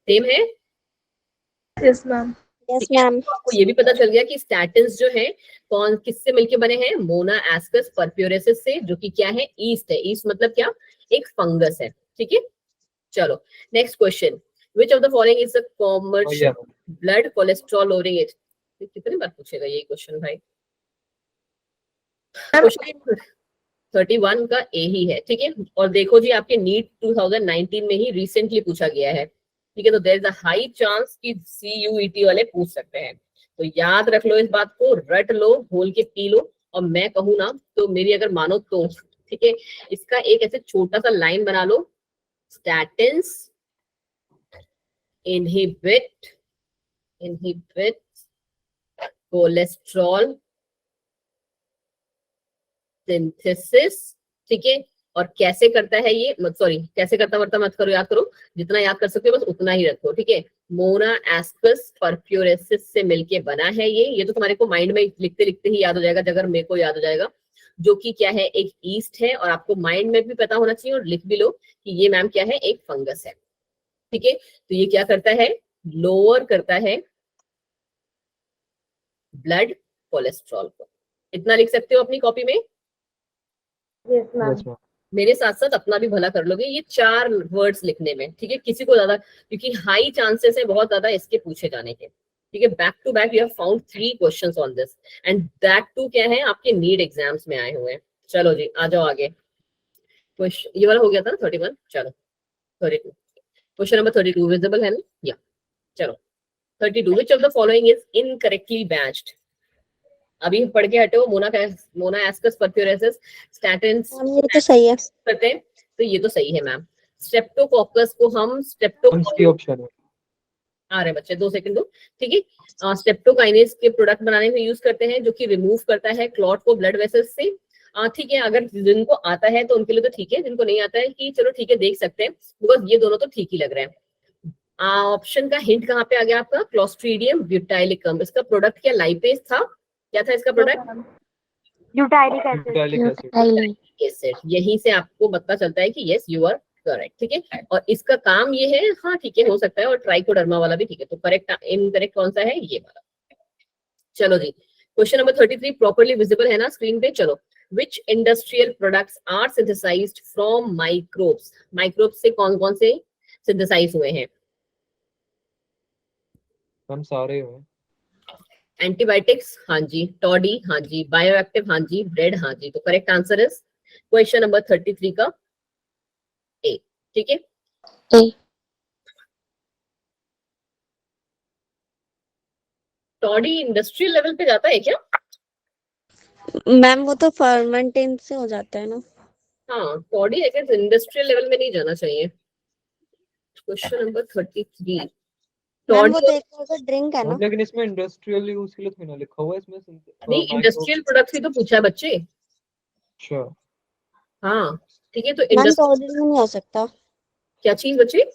सेम है। Yes ma'am. Yes ma'am. आपको ये भी पता चल गया कि स्टैटिन्स जो है कौन किससे मिलके बने हैं? मोनास्कस परप्यूरेसिस से, जो कि क्या है? ईस्ट है। ईस्ट मतलब क्या? एक फंगस है। ठीक है, चलो next question. Which of the following is the commercial blood cholesterol lowering agent? कितने बार पूछेगा ये क्वेश्चन भाई? क्वेश्चन 31 का ए ही है। ठीक है, और देखो जी आपके नीट 2019 में ही रिसेंटली पूछा गया है। ठीक है, तो there is a high chance कि CUET वाले पूछ सकते हैं। तो याद रख लो इस बात को, रट लो, घोल के पी लो। और मैं कहूँ ना तो मेरी अगर मानो तो ठीक है, इसका एक ऐसे छोटा सा लाइन बना लो, statins inhibit cholesterol synthesis, ठीक है। और कैसे करता है ये, मत सॉरी कैसे करता वर्ता मत करो, याद करो, जितना याद कर सकते हो बस उतना ही रखो, ठीक है। मोना एस्कस परफ्यूरेसिस से मिलके बना है ये तो तुम्हारे को माइंड में लिखते लिखते ही याद हो जाएगा, अगर मेरे को याद हो जाएगा, जो कि क्या है, एक ईस्ट है। और आपको माइंड में भी पता होना चाहिए और लिख भी लो कि ये मैम क्या है, एक फंगस है, ठीक है। तो ये क्या करता है, लोअर करता है ब्लड कोलेस्ट्रॉल को। इतना लिख सकते हो अपनी कॉपी में। Yes, ma'am. Yes, ma'am. मेरे साथ साथ अपना भी भला कर लोगे, ये 4 वर्ड्स लिखने में, ठीक है। किसी को ज्यादा, क्योंकि हाई चांसेस है बहुत ज्यादा इसके पूछे जाने के, ठीक है। Back to back you have found 3 questions on this and that too क्या है, आपके नीट एग्जाम्स में आए हुए हैं। चलो जी आ जाओ आगे। क्वेश्चन ये वाला हो गया था ना 31, चलो 32, क्वेश्चन नंबर 32 विजिबल है ना, या चलो 32, which of the following is incorrectly batched? अभी पढ़ के हटे हो, मोना एस्कस परफ्यूरेसिस स्टैटिन्स मैम ये तो सही है। करते हैं, तो ये तो सही है मैम। स्ट्रेप्टोकोकस को हम कौन सी ऑप्शन है? आ रहे बच्चे 2 सेकंड दो, ठीक है। स्ट्रेप्टोकाइनेस के प्रोडक्ट बनाने में यूज करते हैं, जो कि रिमूव करता है क्लॉट को ब्लड वेसल्स से, ठीक है। अगर जिनको आता है तो उनके लिए तो ठीक है, जिनको नहीं आता है कि चलो ठीक है देख सकते हैं, बिकॉज ये दोनों तो ठीक ही लग रहे हैं। ऑप्शन का हिंट कहाँ पे आ गया आपका, क्लोस्ट्रीडियम ब्यूटाइलिकम। इसका प्रोडक्ट क्या लाइपेज था, क्या था इसका product, Butyric acid. Butyric acid. Acid. यहीं से आपको पता चलता है कि यस यू आर करेक्ट, ठीक है। और इसका काम ये है, हाँ ठीक है हो सकता है, और ट्राइकोडर्मा वाला भी ठीक है। तो करेक्ट इनकरेक्ट कौन सा है, ये वाला। चलो जी क्वेश्चन नंबर 33 प्रॉपर्ली विजिबल है ना स्क्रीन पे। चलो, which industrial products are synthesized from microbes? Microbes से कौन कौन से सिंथेसाइज हुए हैं? हम सारे हैं। एंटीबायोटिक्स हाँ जी, टॉडी हाँ जी, बायोएक्टिव हाँ जी, ब्रेड हाँ जी। तो correct answer is question number 33 का ए, ठीक है। टॉडी इंडस्ट्रियल लेवल पे जाता है क्या? मैम वो तो फर्मेंटेन से हो जाता है ना। हाँ टॉडी अगर इंडस्ट्रियल लेवल में नहीं जाना चाहिए। क्वेश्चन नंबर 33, मैम टॉडी वो तो एक तरह का ड्रिंक है ना। लेकिन इसमें इंडस्ट्रियल यूज के लिए थोड़ी ना लिखा हुआ है इसमें। नहीं इंडस्ट्रियल प्रोडक्ट्स ही तो पूछा है बच्चे। अच्छा, हाँ ठीक है, तो मैम इंडस्ट्री टॉडी नहीं हो सकता। क्या चीज बच्चे?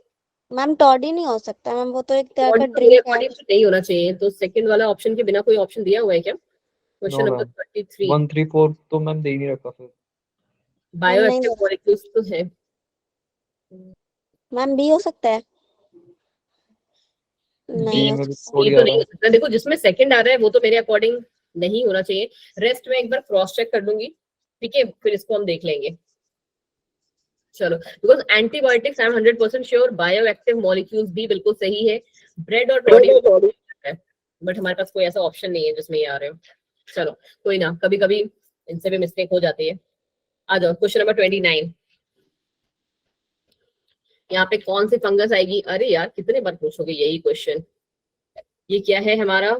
मैम टॉडी नहीं हो सकता मैम, वो तो एक तरह का टॉडी तो मेरे ड्रिंक है। अकॉर्डिंग तो नहीं होना चाहिए। तो सेकंड वाला ऑप्शन के बिना कोई ऑप्शन दिया हुआ है क्या? Question no number ma'am. 33 134 तो मैम दे ही नहीं रखा फिर। मैम नहीं बायोएक्टिव हो, मॉलिक्यूल्स तो है। मैम बी हो सकता है। बी नहीं हो में भी सकता। ये थोड़ी तो आ नहीं रहा हो है। सकता। देखो जिसमें सेकंड आ रहा है वो तो मेरे अकॉर्डिंग नहीं होना चाहिए। रेस्ट में एक बार क्रॉस चेक कर दूंगी, ठीक है, फिर इसको हम देख लेंगे। चलो, because antibiotics I am 100% sure, bioactive molecules भी बिल्कुल सही है, ब्रेड और टॉडी है, बट हमारे पास कोई ऐसा ऑप्शन नहीं है जिसमें ये आ रहे हो। चलो कोई ना, कभी कभी इनसे भी मिस्टेक हो जाती है। आ जाओ क्वेश्चन नंबर 29, यहाँ पे कौन सी फंगस आएगी? अरे यार कितने बार पूछोगे यही क्वेश्चन। ये क्या है हमारा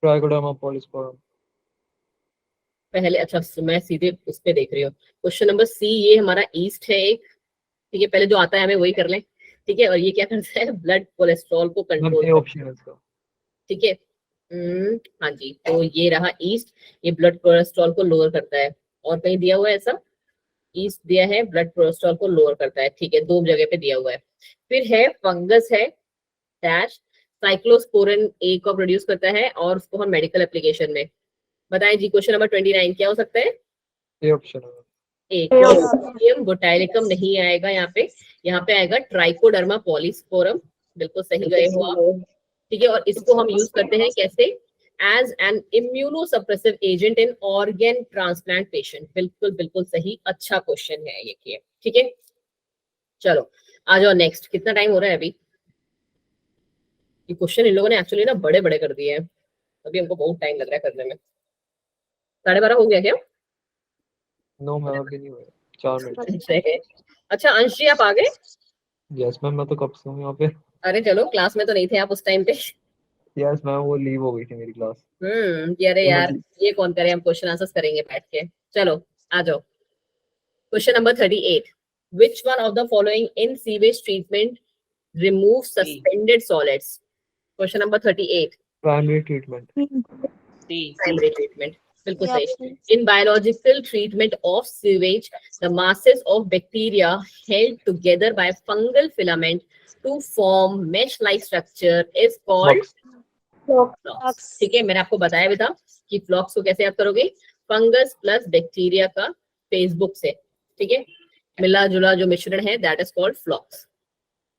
ट्राइकोडर्मा पॉलिस्पोरम। पहले, अच्छा मैं सीधे उस पे देख रही हूँ। क्वेश्चन नंबर सी, ये हमारा ईस्ट है एक, ठीक है। पहले जो आता है हमें वही कर लें, ठीक है। और ये क्या करता है, ब्लड कोलेस्ट्रॉल को मैम कंट्रोल ए करता ऑप्शन है इसका। है, ठीक है। हाँ जी, तो ये रहा ईस्ट, ये ब्लड कोलेस्ट्रॉल को लोअर करता है। और कहीं दिया हुआ है ऐसा? ईस्ट दिया है, ब्लड कोलेस्ट्रॉल को लोअर करता है, ठीक है, 2 जगह पे दिया हुआ है। फिर है फंगस है डैश, साइक्लोस्पोरिन ए को प्रोड्यूस करता है, और उसको हम मेडिकल एप्लीकेशन में बताएं जी। क्वेश्चन नंबर 29 क्या हो सकता है? ए ऑप्शन है। एक क्लोस्ट्रीडियम बोटाइलिकम नहीं आएगा यहाँ पे आएगा ट्राइकोडर्मा पॉलीस्पोरम। बिल्कुल सही गए हो आप, ठीक है। और इसको हम यूज करते हैं कैसे, as an immunosuppressive agent in organ transplant patient. बिल्कुल बिल्कुल सही, अच्छा क्वेश्चन है ये, ठीक है। चलो आ जाओ नेक्स्ट। कितना टाइम हो रहा है अभी? ये क्वेश्चन इन लोगों ने एक्चुअली ना बड़े बड़े कर दिए हैं, अभी हमको बहुत टाइम लग रहा है करने में। 12:30 हो गया क्या? नो मैम अभी नहीं हुआ। 4 मिनट। अच्छा अंश जी आप आ गए? यस मैम, मैं तो कब से हूँ यहाँ पे। अरे चलो, क्लास में तो नहीं थे आप उस टाइम पे। यस मैम, वो लीव हो गई थी मेरी क्लास। अरे तो यार, मतलब ये कौन करे, हम क्वेश्चन आंसर्स करेंगे बैठ के। चलो आ जाओ। Question number 38, which one of the following in sewage treatment removes suspended solids? Question number 38, primary treatment. Primary treatment, बिल्कुल ये सही। Option In biological treatment of sewage, the masses of bacteria held together by fungal filament to form mesh-like structure is called flux. Flocs. ठीक है, मैंने आपको बताया भी था कि फ्लॉक्स को कैसे याद करोगे, फंगस प्लस बैक्टीरिया का फेसबुक से, ठीक है, मिला जुला जो मिश्रण है, दैट इज कॉल्ड फ्लॉक्स।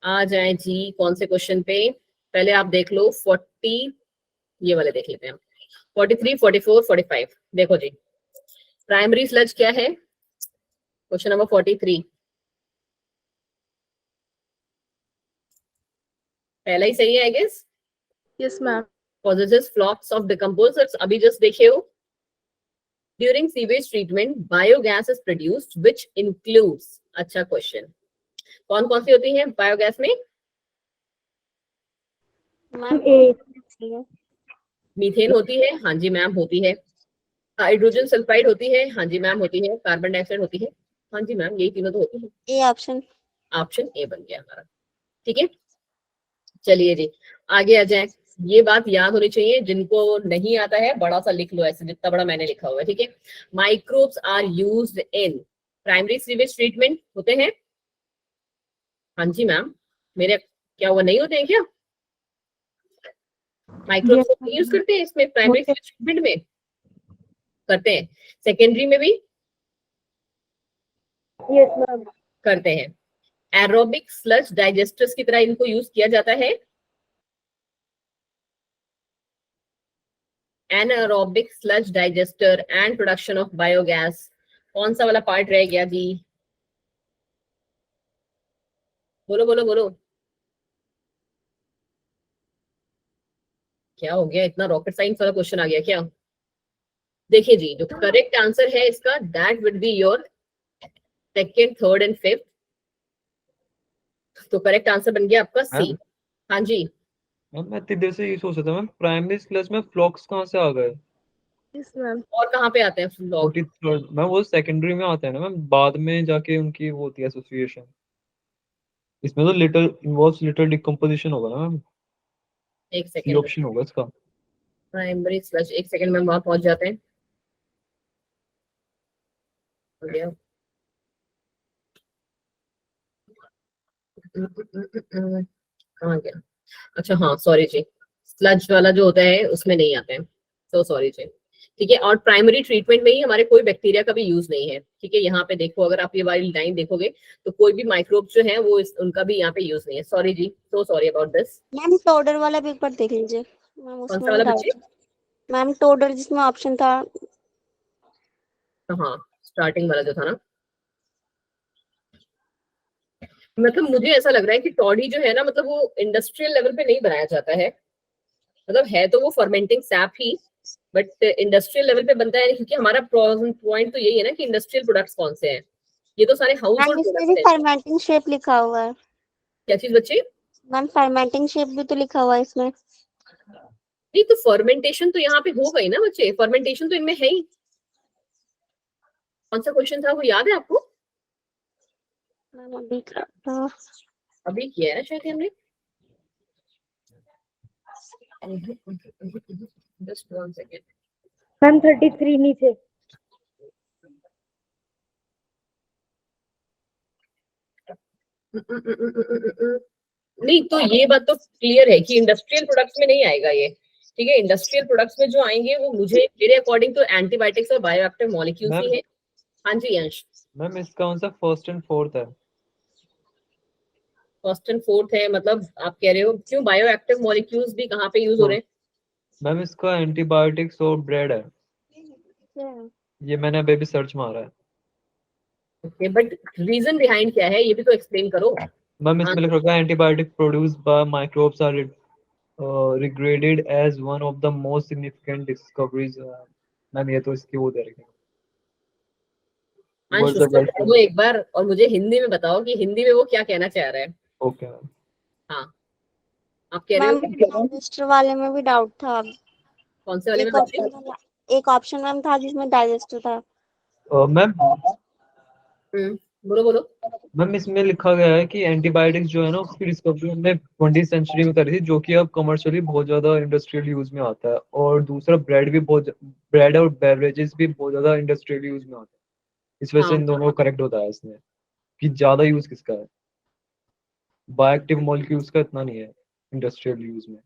आ जाए जी कौन से क्वेश्चन पे, पहले आप देख लो 40, ये वाले देख लेते हैं, 43, 44, 45। देखो जी, प्राइमरी स्लज क्या है, क्वेश्चन नंबर 43, पहला ही सही है I guess. Yes, ma'am. Possesses flocks of decomposers, अभी जस्ट देखे हो। During sewage treatment, biogas is produced, which includes, अच्छा क्वेश्चन, कौन कौन सी होती है बायोगैस में? Ma'am A. मीथेन होती है, हाँ जी मैम होती है। हाइड्रोजन सल्फाइड होती है, हाँ जी मैम होती है। कार्बन डाइऑक्साइड होती है, हाँ जी मैम, यही तीनों तो होती है। ये ऑप्शन ऑप्शन ए बन गया हमारा, ठीक है। चलिए जी, आगे आ जाए। ये बात याद होनी चाहिए, जिनको नहीं आता है बड़ा सा लिख लो, ऐसे जितना बड़ा मैंने लिखा हुआ है, ठीक है। Microbes are used in primary sewage treatment, होते हैं, हाँ जी मैम। मेरे क्या वो नहीं होते हैं क्या? माइक्रोब्स Yes, को यूज करते हैं इसमें, प्राइमरी होते सीवेज ट्रीटमेंट में करते हैं, सेकेंडरी में भी yes, ma'am. करते हैं। एरोबिक स्लज डाइजेस्टर्स की तरह इनको यूज किया जाता है। Anaerobic sludge digester and production of biogas, कौन सा वाला पार्ट रह गया जी? बोलो बोलो बोलो, क्या हो गया, इतना रॉकेट साइंस वाला क्वेश्चन आ गया क्या? देखिए जी, जो करेक्ट आंसर है इसका, that would be your second, third and fifth. तो करेक्ट आंसर बन गया आपका सी। मैम हाँ जी, मैम, मैं इतनी देर से ये सोच रहा था मैम, प्राइमरी स्लज में फ्लक्स कहाँ से आ गए? Yes, ma'am. और कहाँ पे आते हैं फ्लॉग? 43rd मैम, वो सेकेंडरी में आते हैं ना मैम, बाद में जाके उनकी वो होती है एसोसिएशन। इसमें तो लिटिल इन्वॉल्व्स लिटिल डिकम्पोजिशन होगा ना मैम, एक सी सेकेंड, ऑप्शन होगा इसका। प्राइमरी स्लज, एक सेकेंड में वहां पहुंच जाते हैं। हो गया। कहाँ गया? अच्छा हाँ, सॉरी जी, स्लज वाला जो होता है उसमें नहीं आते हैं, तो सॉरी जी। ठीक है, और प्राइमरी ट्रीटमेंट में ही हमारे कोई बैक्टीरिया का भी यूज नहीं है, ठीक है। यहाँ पे देखो, अगर आप ये वाली लाइन देखोगे तो कोई भी माइक्रोब जो है वो उनका भी यहाँ पे यूज नहीं है। सॉरी जी, so sorry about this. Ma'am टोडर वाला भी एक बार देख लीजिए मैम, कौन सा उसमें वाला बच्चे? डाउट। मैम टोडर जिसमें ऑप्शन था। हाँ, स्टार्टिंग वाला जो था ना, मतलब मुझे ऐसा लग रहा है कि टॉडी जो है ना, मतलब वो इंडस्ट्रियल लेवल पे नहीं बनाया जाता है, मतलब है तो वो fermenting SAP he, but industrial level पे बनता है, क्योंकि हमारा पॉइंट तो यही है ना कि इंडस्ट्रियल प्रोडक्ट्स कौन से हैं, ये तो सारे हाउस मैम होल्ड इसमें भी प्रोडक्ट्स हैं। फर्मेंटिंग शेप लिखा हुआ है। क्या चीज बच्चे? मैम फर्मेंटिंग शेप भी तो लिखा हुआ है इसमें। नहीं तो फर्मेंटेशन तो यहाँ पे होगा ही ना बच्चे, फर्मेंटेशन तो इनमें है ही। कौन सा क्वेश्चन था वो याद है आपको? मैम अभी था। अभी किया है ना शायद हमने। Just one second. Ma'am, 33 नीचे. नहीं तो ये बात तो क्लियर है कि इंडस्ट्रियल प्रोडक्ट्स में नहीं आएगा ये, ठीक है। इंडस्ट्रियल प्रोडक्ट्स में जो आएंगे वो मुझे, मेरे अकॉर्डिंग तो एंटीबायोटिक्स और बायोएक्टिव मॉलिक्यूल्स ही मैम है। हाँ जी अंश, मैम इसका आंसर फर्स्ट एंड फोर्थ है। फर्स्ट एंड फोर्थ है, मतलब आप कह रहे हो क्यों बायोएक्टिव मॉलिक्यूल्स भी कहाँ पे यूज हो रहे हैं? मैम इसका एंटीबायोटिक्स और ब्रेड है, ये मैंने अभी भी सर्च मारा है। ओके, बट रीजन बिहाइंड क्या है ये भी तो एक्सप्लेन करो। मैम इसमें लिख रखा है antibiotic produced by microbes are regarded as one of the most significant discoveries। Ma'am ये तो इसकी वो दे रखी है, अंश वर्ल्ड उसको वेल्थ। पढ़ो एक बार और मुझे हिंदी में बताओ कि हिंदी में वो क्या कहना चाह रहा है। Okay ma'am. हाँ, आप कह रहे मैम हो डाइजेस्टर वाले में भी डाउट था। कौन से वाले में एक बच्चे? एक ऑप्शन मैम था जिसमें डाइजेस्टर था। मैम बोलो बोलो। मैम इसमें लिखा गया है कि एंटीबायोटिक्स जो है ना उसकी डिस्कवरी हमने 20वीं सेंचुरी में करी थी, जो कि अब कमर्शियली बहुत ज्यादा इंडस्ट्रियल यूज में आता है। और दूसरा ब्रेड और बेवरेजेस भी बहुत ज्यादा इंडस्ट्रियल यूज में आता है। इस वजह से हाँ इन दोनों को करेक्ट होता है इसमें कि ज्यादा यूज किसका है। बायोएक्टिव मॉलिक्यूल्स का इतना नहीं है इंडस्ट्रियल यूज में।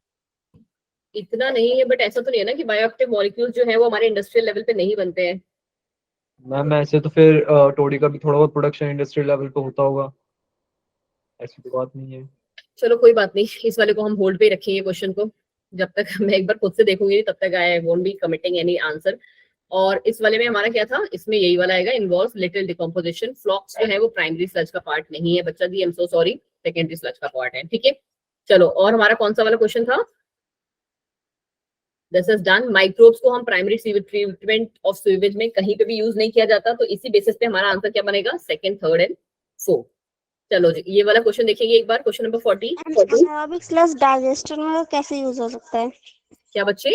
इतना नहीं है, बट ऐसा तो नहीं है ना कि बायोएक्टिव मॉलिक्यूल जो है वो हमारे इंडस्ट्रियल लेवल पे नहीं बनते हैं। मैम ऐसे तो फिर टोडी का भी थोड़ा बहुत प्रोडक्शन इंडस्ट्रियल लेवल पे होता होगा, ऐसी तो बात नहीं है। चलो कोई बात नहीं, इस वाले को हम होल्ड पे ही रखेंगे क्वेश्चन को, जब तक मैं एक बार खुद से देखूंगी तब तक I won't be committing any answer. और इस वाले में हमारा क्या था, इसमें यही वाला आएगा, इन्वॉल्व लिटिल डिकम्पोजिशन। फ्लॉक्स जो है वो प्राइमरी स्लज का पार्ट नहीं है बच्चा दी, I am so sorry, secondary sludge का पार्ट है। ठीक है, चलो और हमारा कौन सा वाला क्वेश्चन था? This is done. माइक्रोब्स को हम प्राइमरी ट्रीटमेंट ऑफ सीवेज में कहीं पे भी यूज नहीं किया जाता, तो इसी बेसिस पे हमारा आंसर क्या बनेगा, सेकंड, थर्ड एंड फोर्थ। चलो जी, ये वाला क्वेश्चन देखेंगे एक बार, question number 40। Anaerobic sludge digester में कैसे यूज हो सकता है? क्या बच्चे?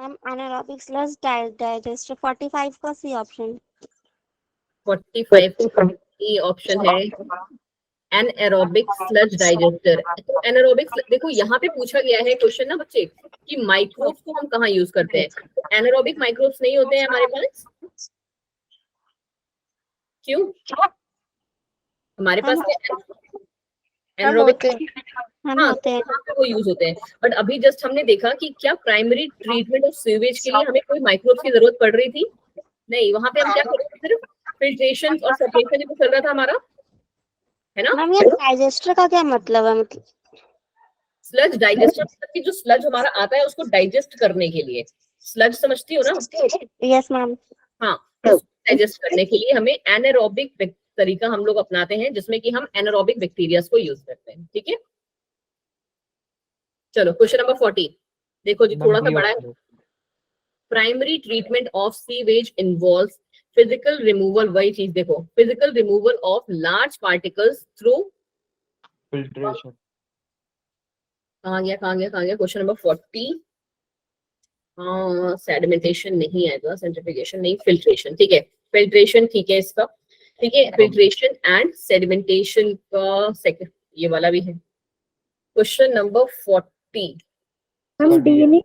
मैम एनारोबिक स्लज डाइजेस्टर 45 का सी ऑप्शन। 45 ई ऑप्शन है एनएरोबिक स्लज डाइजेस्टर। तो एनारोबिक देखो यहाँ पे पूछा गया है क्वेश्चन ना बच्चे कि माइक्रोब्स को हम कहाँ यूज करते हैं, तो एनारोबिक माइक्रोब्स नहीं होते हैं हमारे पास। क्यों? हमारे पास एनारोबिक, हम हाँ होते तो हैं। वहाँ पे वो यूज होते हैं। बट अभी जस्ट हमने देखा कि क्या प्राइमरी ट्रीटमेंट ऑफ सीवेज के लिए हमें कोई माइक्रोब्स की जरूरत पड़ रही थी? नहीं, वहां पे हम क्या कर रहे थे, सिर्फ फिल्ट्रेशन और सेपरेशन ही तो चल रहा था हमारा, है ना। मैम ये डाइजेस्टर का क्या मतलब है? मतलब स्लज डाइजेस्टर मतलब कि जो स्लज हमारा आता है उसको डाइजेस्ट करने के लिए, स्लज समझती हो ना। Yes ma'am. हाँ, डाइजेस्ट करने के लिए हमें एनारोबिक तरीका हम लोग अपनाते हैं, जिसमें कि हम एनारोबिक बैक्टीरिया को यूज करते हैं। ठीक है, चलो क्वेश्चन नंबर 40 देखो जी, थोड़ा सा बड़ा है। Primary treatment of sewage involves physical removal, वही चीज देखो, physical removal of large particles through filtration. कहाँ गया क्वेश्चन नंबर 40। हाँ, सेडिमेंटेशन नहीं आएगा, सेंट्रिफिकेशन नहीं, फिल्ट्रेशन। ठीक है, फिल्ट्रेशन ठीक है इसका, ठीक है, फिल्ट्रेशन एंड सेडिमेंटेशन का सेकंड ये वाला भी है। Question number 40। हम डीएनए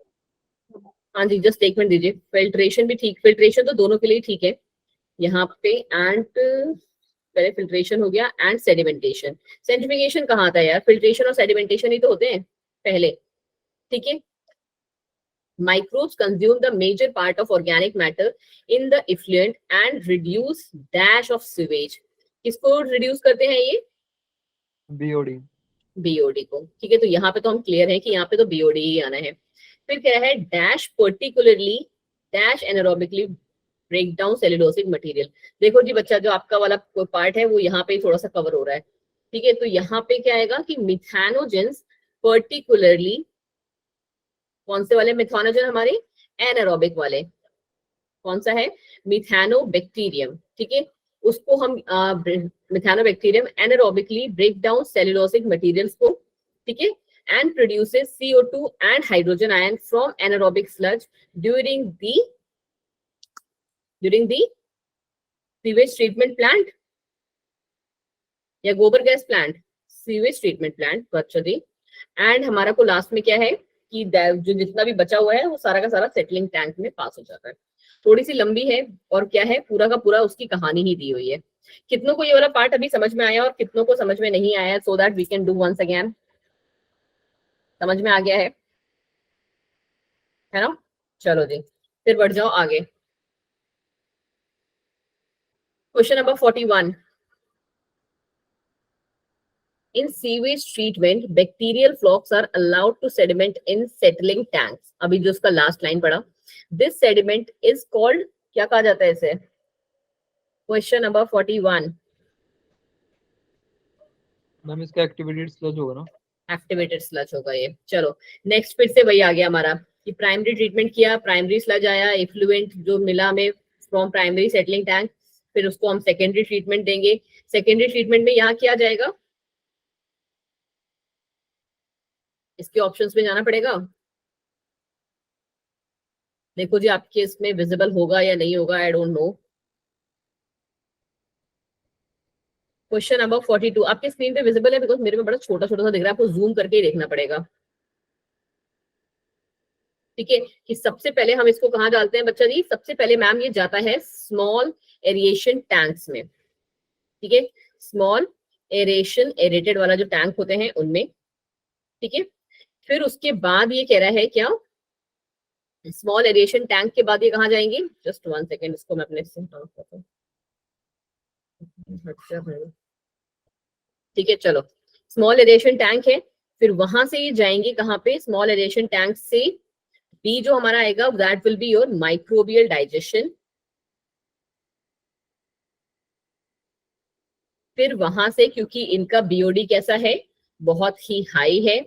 हाँ जी, जस्ट एक मिनट दीजिए। फिल्ट्रेशन भी ठीक, फिल्ट्रेशन तो दोनों के लिए ठीक है यहाँ पे। एंड पहले फिल्ट्रेशन हो गया एंड सेडिमेंटेशन। सेंट्रिफिकेशन कहाँ आता है यार, फिल्ट्रेशन और सेडिमेंटेशन ही तो होते हैं पहले। ठीक है, microbes consume the major part of organic matter in the effluent and reduce dash of sewage। किसको रिड्यूस करते हैं ये? बीओडी। बीओडी को। ठीक है, तो यहाँ पे तो हम क्लियर है कि यहाँ पे तो बीओडी ही आना है। फिर क्या है, dash particularly dash anaerobically break down cellulosic material. देखो जी बच्चा, जो आपका वाला पार्ट है वो यहाँ पे थोड़ा सा कवर हो रहा है। ठीक है, तो यहाँ पे क्या आएगा कि मिथानोजेंस पर्टिकुलरली, कौन से वाले मिथानोजन, हमारे एनारोबिक वाले, कौन सा है, मिथानोबैक्टीरियम। ठीक है, उसको हम methanobacterium anaerobically break down cellulosic materials को, ठीक है, and produces CO2 and hydrogen ion from anaerobic sludge during the sewage treatment plant या गोबर gas plant, sewage treatment plant बच्चों दी। एंड हमारा को लास्ट में क्या है कि जो जितना भी बचा हुआ है वो सारा का सारा सेटलिंग टैंक में पास हो जाता है। थोड़ी सी लंबी है और क्या है, पूरा का पूरा उसकी कहानी ही दी हुई है। कितनों को ये वाला पार्ट अभी समझ में आया और कितनों को समझ में नहीं आया, so that we can do once again. समझ में आ गया है ना। चलो जी, फिर बढ़ जाओ आगे। Question number 41। In sewage treatment, bacterial flocks are allowed to sediment in settling tanks। अभी जो उसका लास्ट लाइन पढ़ा, this sediment is called, क्या कहा जाता है इसे? Question number 41। मैम इसका एक्टिवेटेड स्लज होगा ना। एक्टिवेटेड स्लज होगा ये। चलो नेक्स्ट, फिर से वही आ गया हमारा कि प्राइमरी ट्रीटमेंट किया, प्राइमरी स्लज आया, इफ्लुएंट जो मिला हमें फ्रॉम प्राइमरी सेटलिंग टैंक, फिर उसको हम सेकेंडरी ट्रीटमेंट देंगे। सेकेंडरी ट्रीटमेंट में यहाँ किया जाएगा, इसके ऑप्शंस में जाना पड़ेगा। देखो जी आपके इसमें विजिबल होगा या नहीं होगा, I don't know. Question number 42 आपके स्क्रीन पे विजिबल है, बिकॉज मेरे में बड़ा छोटा छोटा सा दिख रहा है, आपको जूम करके ही देखना पड़ेगा। ठीक है, कि सबसे पहले हम इसको कहाँ डालते हैं बच्चा जी, सबसे पहले मैम ये जाता है स्मॉल एरिएशन टैंक्स में। ठीक है, स्मॉल एरेशन एरेटेड वाला जो टैंक होते हैं उनमें। ठीक है, फिर उसके बाद ये कह रहा है क्या, स्मॉल एरेशन टैंक के बाद ये कहाँ जाएंगे, जस्ट 1 सेकेंड, इसको मैं अपने से हटा देता हूं। ठीक है, चलो स्मॉल एरेशन टैंक है, फिर वहां से ये जाएंगे कहाँ पे, स्मॉल एरेशन टैंक से बी जो हमारा आएगा that will be your microbial digestion. फिर वहां से, क्योंकि इनका बीओडी कैसा है, बहुत ही हाई है,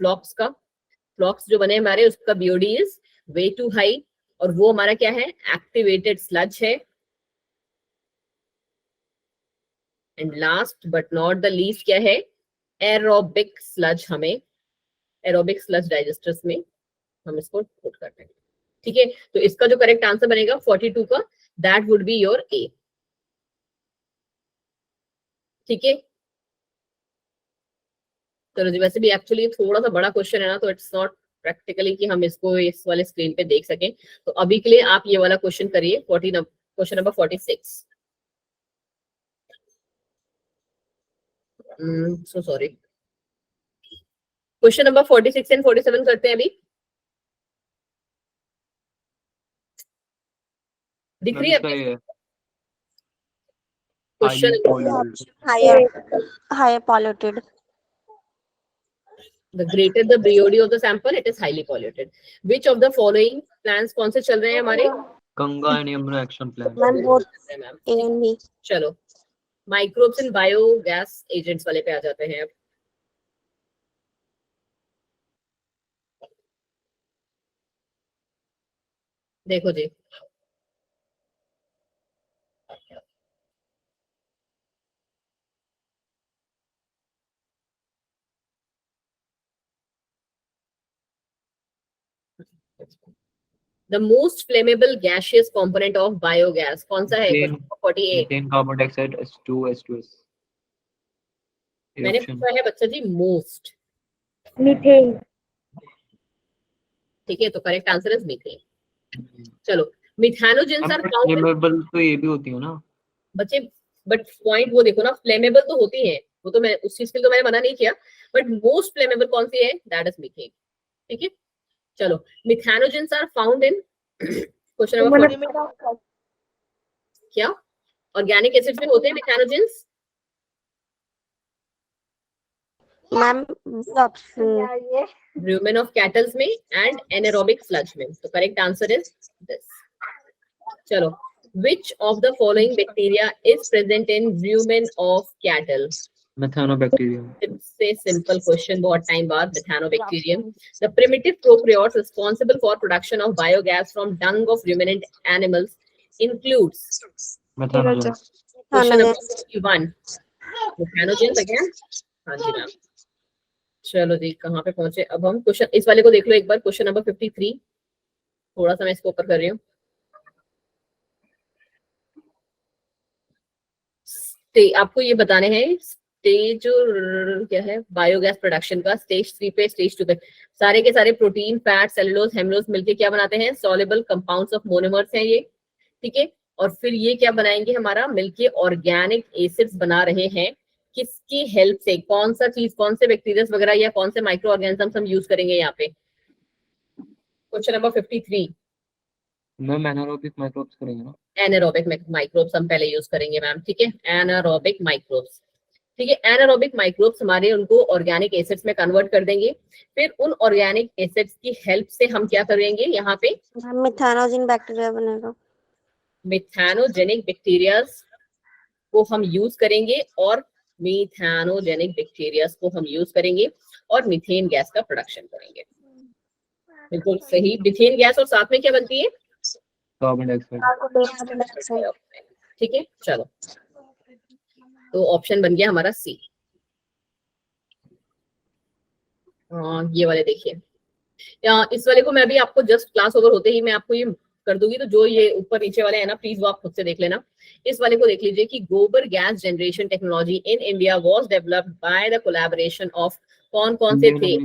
फ्लॉक्स का, फ्लॉक्स जो बने हमारे उसका BOD is way too high, और वो हमारा क्या है, एक्टिवेटेड स्लज है। And last but not the least क्या है, एरोबिक स्लज, हमें एरोबिक स्लज डाइजेस्टर्स में हम इसको पुट करते हैं। ठीक है, तो इसका जो करेक्ट आंसर बनेगा 42 का, दैट वुड बी योर ए। ठीक है, चलो जी, वैसे भी एक्चुअली थोड़ा सा बड़ा क्वेश्चन है ना, तो इट्स नॉट प्रैक्टिकली कि हम इसको इस वाले स्क्रीन पे देख सकें, तो अभी के लिए आप ये वाला क्वेश्चन करिए, question number 46। So sorry, question number 46 and 47 करते हैं अभी। दिख रही है सही है, question, higher polluted. the greater the BOD of the sample, it is highly polluted. Which of the following plans कौन से चल रहे हैं हमारे, Ganga and Yamuna action plan. Ma'am both ma'am A and B. चलो माइक्रोब्स इन बायोगैस एजेंट्स वाले पे आ जाते हैं अब। देखो जी, the most flammable gaseous component of biogas कौन सा है, methane, 48। Methane, carbon dioxide, H2, H2S। मैंने पूछा है बच्चा जी मोस्ट। मीथेन। ठीक है, तो करेक्ट आंसर इज मीथेन। चलो मिथेनोजेंस आर फाउंड, फ्लेमेबल तो ये भी होती है ना बच्चे, बट पॉइंट वो देखो ना, फ्लेमेबल तो होती है, वो तो मैं उस चीज के लिए तो मैंने मना नहीं किया, बट मोस्ट फ्लेमेबल कौन सी है, दैट इज मीथेन। ठीक है, चलो methanogens are found in question number, क्या ऑर्गेनिक एसिड्स में होते हैं methanogens, ma'am option rumen of cattles में एंड एनारोबिक स्लज में, तो करेक्ट आंसर इज दिस। चलो which of the following bacteria is present in rumen of cattle, मेथानोबैक्टीरियम। से simple question, बहुत टाइम बाद, मेथानोबैक्टीरियम। The primitive prokaryotes responsible for production of biogas from dung of ruminant animals includes methanogens. Question number 51 methanogens again. हाँ जी ma'am, चलो जी कहाँ पे पहुंचे अब हम, क्वेश्चन इस वाले को देख लो एक बार, क्वेश्चन नंबर 53, थोड़ा सा मैं इसको ऊपर कर रही हूँ। आपको ये बताने हैं स्टेज क्या है बायोगैस प्रोडक्शन का, स्टेज 3 पे, स्टेज 2 पे सारे के सारे प्रोटीन, फैट, सेलुलोज, हेमलोज मिलके क्या बनाते हैं, सॉल्युबल कंपाउंड्स ऑफ मोनोमर्स हैं ये। ठीक है, और फिर ये क्या बनाएंगे, हमारा मिलके ऑर्गेनिक एसिड्स बना रहे हैं, किसकी हेल्प से, कौन सा चीज, कौन से बैक्टीरिया वगैरह या कौन से माइक्रो ऑर्गेनिजम्स हम यूज करेंगे यहाँ पे। Question number 53, ma'am anaerobic microbes करेंगे ना, एनारोबिक माइक्रोब्स हम पहले यूज करेंगे मैम। ठीक है, एनारोबिक माइक्रोब्स। ठीक है, एनारोबिक माइक्रोब्स हमारे उनको ऑर्गेनिक एसिड्स में कन्वर्ट कर देंगे, फिर उन ऑर्गेनिक एसिड्स की हेल्प से हम क्या करेंगे, यहाँ पे मिथेनोजेन बैक्टीरिया बनेगा, मिथेनोजेनिक बैक्टीरिया को हम यूज करेंगे, और मिथेनोजेनिक बैक्टीरिया को हम यूज करेंगे और मीथेन गैस का प्रोडक्शन करेंगे। बिल्कुल सही, मीथेन गैस और साथ में क्या बनती है, कार्बन डाइऑक्साइड। ठीक है, चलो तो ऑप्शन बन गया हमारा सी। ये वाले देखिए, इस वाले को मैं भी आपको जस्ट क्लास ओवर होते ही मैं आपको ये कर दूंगी, तो जो ये ऊपर नीचे वाले हैं ना, प्लीज वो आप खुद से देख लेना। इस वाले को देख लीजिए कि गोबर gas generation technology in India was developed by the collaboration of कौन कौन से थे?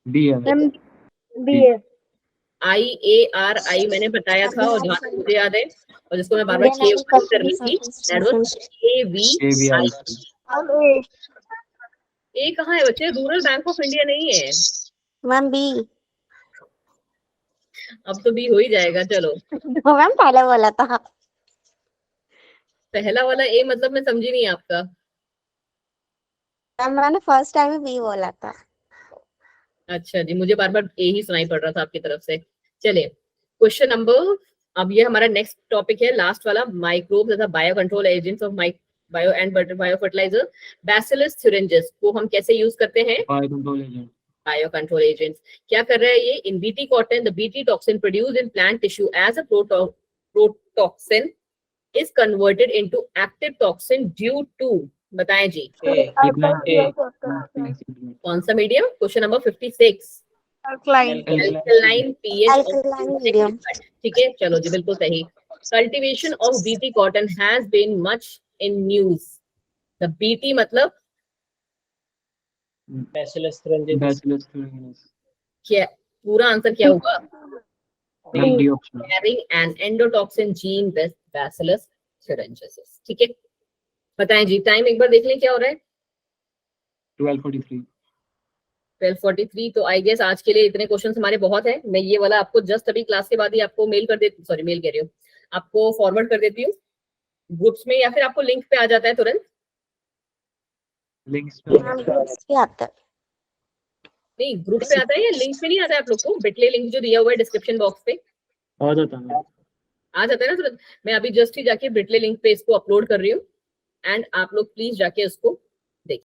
मैम BA IARI मैंने बताया था, और जहां तक मुझे याद है और जिसको मैं बार बार कर रही थी, दैट वाज AVI। ए कहाँ है बच्चे? रूरल बैंक ऑफ इंडिया नहीं है। Ma'am B. अब तो बी हो ही जाएगा, चलो। मैम पहले बोला था। पहला वाला ए मतलब मैं समझी नहीं आपका। मैम मैंने फर्स्ट टाइम ही बी बोला था। अच्छा जी, मुझे बार बार ए ही सुनाई पड़ रहा था आपकी तरफ से। चलिए क्वेश्चन नंबर, अब ये हमारा नेक्स्ट टॉपिक है, लास्ट वाला, माइक्रोब्स तथा bio control agents of bio and bio fertilizer. Bacillus thuringiensis को हम कैसे यूज करते हैं? Bio control agents. क्या कर रहा है ये? In BT cotton, the BT toxin produced in plant tissue as a protoxin is converted into active toxin due to, बताएं जी कौन सा medium? Question number 56, alkaline pH. ठीक है, चलो जी, बिल्कुल सही। Cultivation of BT cotton has been much in news. The BT मतलब Bacillus thuringiensis. क्या? पूरा आंसर क्या होगा? Carrying an endotoxin gene with Bacillus thuringiensis। ठीक है, बताएं जी, टाइम एक बार देख लें क्या हो रहा है। 12:43। तो आई गेस आज के लिए इतने क्वेश्चंस हमारे बहुत हैं। मैं ये वाला आपको जस्ट अभी क्लास के बाद ही आपको मेल कर देती, सॉरी मेल कह रही हूँ, आपको फॉरवर्ड कर देती हूँ ग्रुप्स में, या फिर आपको लिंक पे आ जाता है तुरंत? लिंक्स क्या आता है? नहीं, ग्रुप पे आता है या लिंक पे नहीं आता है आप लोग को? बिटली लिंक जो दिया हुआ है डिस्क्रिप्शन बॉक्स पे आ जाता है। आ जाता है ना तुरंत। मैं अभी जस्ट ही जाके बिटली लिंक पे इसको अपलोड कर रही हूँ, एंड आप लोग प्लीज जाके इसको